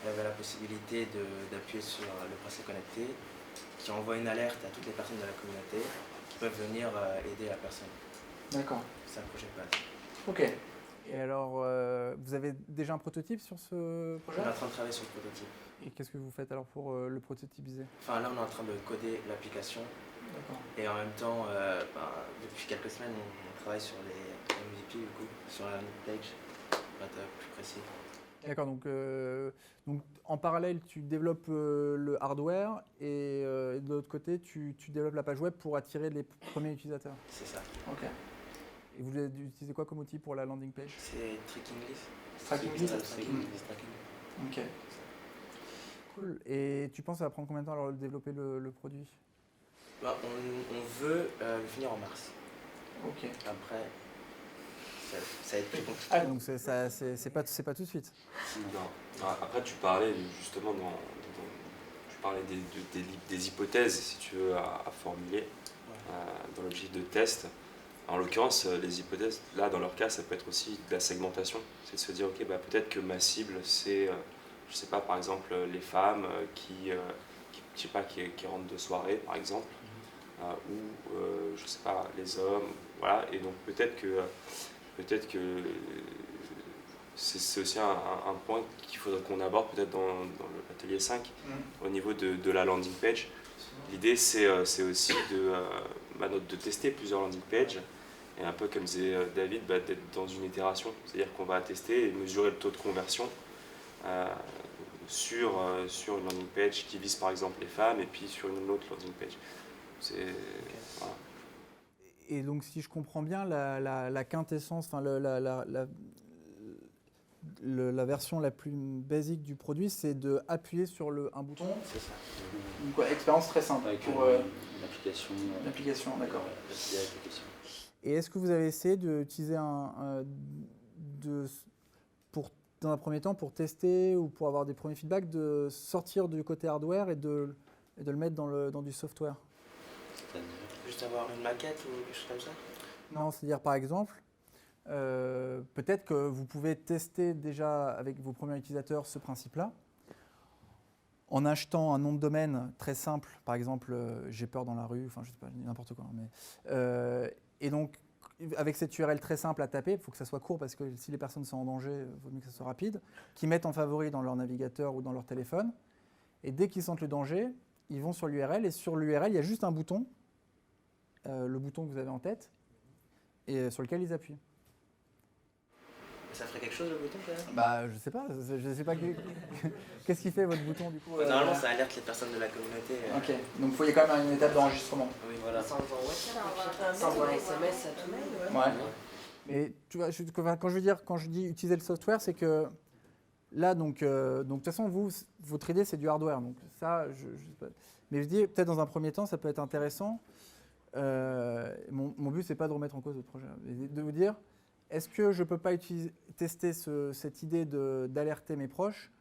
il avait la possibilité d'appuyer sur le bracelet connecté qui envoie une alerte à toutes les personnes de la communauté qui peuvent venir aider la personne. D'accord. C'est un projet de base. Ok. Et alors, vous avez déjà un prototype sur ce projet? On est en train de travailler sur le prototype. Et qu'est-ce que vous faites alors pour le prototypiser? Enfin là on est en train de coder l'application. D'accord. Et en même temps, depuis quelques semaines, on travaille sur les MVP du coup, sur la landing page, pour être plus précis. D'accord, donc en parallèle, tu développes le hardware et de l'autre côté, tu développes la page web pour attirer les premiers utilisateurs. C'est ça. Ok. Et vous utilisez quoi comme outil pour la landing page? C'est Tracking List. Tracking List. Tracking List. Ok. Cool. Et tu penses que ça va prendre combien de temps alors de développer le produit? On veut le finir en mars. Ok. Après, ça va être plus compliqué. Ah, donc c'est pas tout de suite. Non. Après, tu parlais justement tu parlais des hypothèses, si tu veux, à formuler dans l'objectif de test. En l'occurrence, les hypothèses, là, dans leur cas, ça peut être aussi de la segmentation. C'est de se dire, ok, peut-être que ma cible, c'est, je sais pas, par exemple, les femmes qui rentrent de soirée, par exemple, ou, je sais pas, les hommes, voilà. Et donc, peut-être que c'est aussi un point qu'il faudrait qu'on aborde peut-être dans l'atelier 5, au niveau de la landing page. L'idée, c'est aussi de tester plusieurs landing pages, et un peu comme disait David, d'être dans une itération. C'est-à-dire qu'on va tester et mesurer le taux de conversion sur une landing page qui vise par exemple les femmes, et puis sur une autre landing page. Voilà. Et donc, si je comprends bien, la quintessence, enfin, la version la plus basique du produit, c'est d'appuyer sur un bouton. C'est ça. Donc, ouais, expérience très simple Avec pour une application. l'application, d'accord. L'application. Et est-ce que vous avez essayé d'utiliser dans un premier temps, pour tester ou pour avoir des premiers feedbacks, de sortir du côté hardware et de le mettre dans du software? C'est-à-dire Juste avoir une maquette ou quelque chose comme ça? Non, c'est-à-dire par exemple, peut-être que vous pouvez tester déjà avec vos premiers utilisateurs ce principe-là, en achetant un nom de domaine très simple, par exemple, j'ai peur dans la rue, enfin je sais pas, n'importe quoi, mais et donc avec cette URL très simple à taper, il faut que ça soit court parce que si les personnes sont en danger, il vaut mieux que ça soit rapide, qu'ils mettent en favori dans leur navigateur ou dans leur téléphone, et dès qu'ils sentent le danger, ils vont sur l'URL, et sur l'URL, il y a juste un bouton, le bouton que vous avez en tête, et sur lequel ils appuient. Ça ferait quelque chose le bouton quand même? Bah, je sais pas. Qu'est-ce qui fait votre bouton du coup? Normalement, ça alerte les personnes de la communauté. Ok, donc il y a quand même une étape d'enregistrement. Oui, voilà. Ça envoie WhatsApp, ça envoie un SMS à tout le monde. Ouais. Mais tu vois, quand je dis utiliser le software, c'est que là, donc de toute façon, votre idée, c'est du hardware. Donc ça, je sais pas. Mais je dis, peut-être dans un premier temps, ça peut être intéressant. Mon but, c'est pas de remettre en cause votre projet, mais de vous dire, est-ce que je peux pas tester cette idée d'alerter mes proches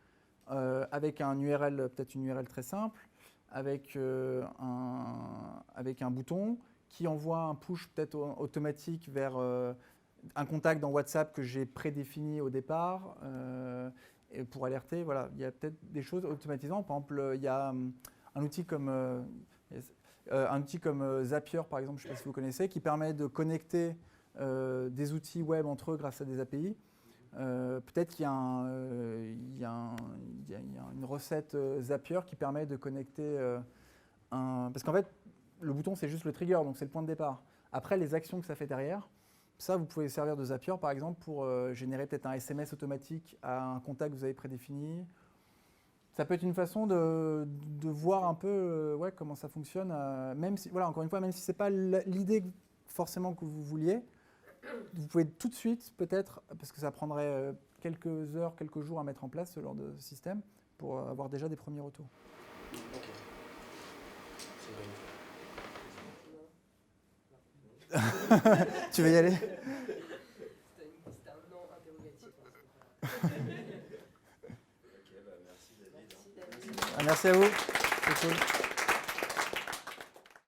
avec un URL, peut-être une URL très simple, avec un bouton qui envoie un push peut-être automatique vers un contact dans WhatsApp que j'ai prédéfini au départ et pour alerter. Voilà, il y a peut-être des choses automatisantes. Par exemple, il y a un outil comme Zapier, par exemple, je ne sais pas si vous connaissez, qui permet de connecter des outils web entre eux grâce à des API. Peut-être qu'il y a une recette Zapier qui permet de connecter parce qu'en fait, le bouton, c'est juste le trigger, donc c'est le point de départ. Après, les actions que ça fait derrière, ça, vous pouvez servir de Zapier, par exemple, pour générer peut-être un SMS automatique à un contact que vous avez prédéfini. Ça peut être une façon de voir un peu comment ça fonctionne, même si, voilà, encore une fois, même si ce n'est pas l'idée forcément que vous vouliez, vous pouvez tout de suite, peut-être, parce que ça prendrait quelques heures, quelques jours à mettre en place ce genre de système, pour avoir déjà des premiers retours. Ok. Tu veux y aller? C'était un non interrogatif. Ok, bah merci David. Merci à vous. C'est cool.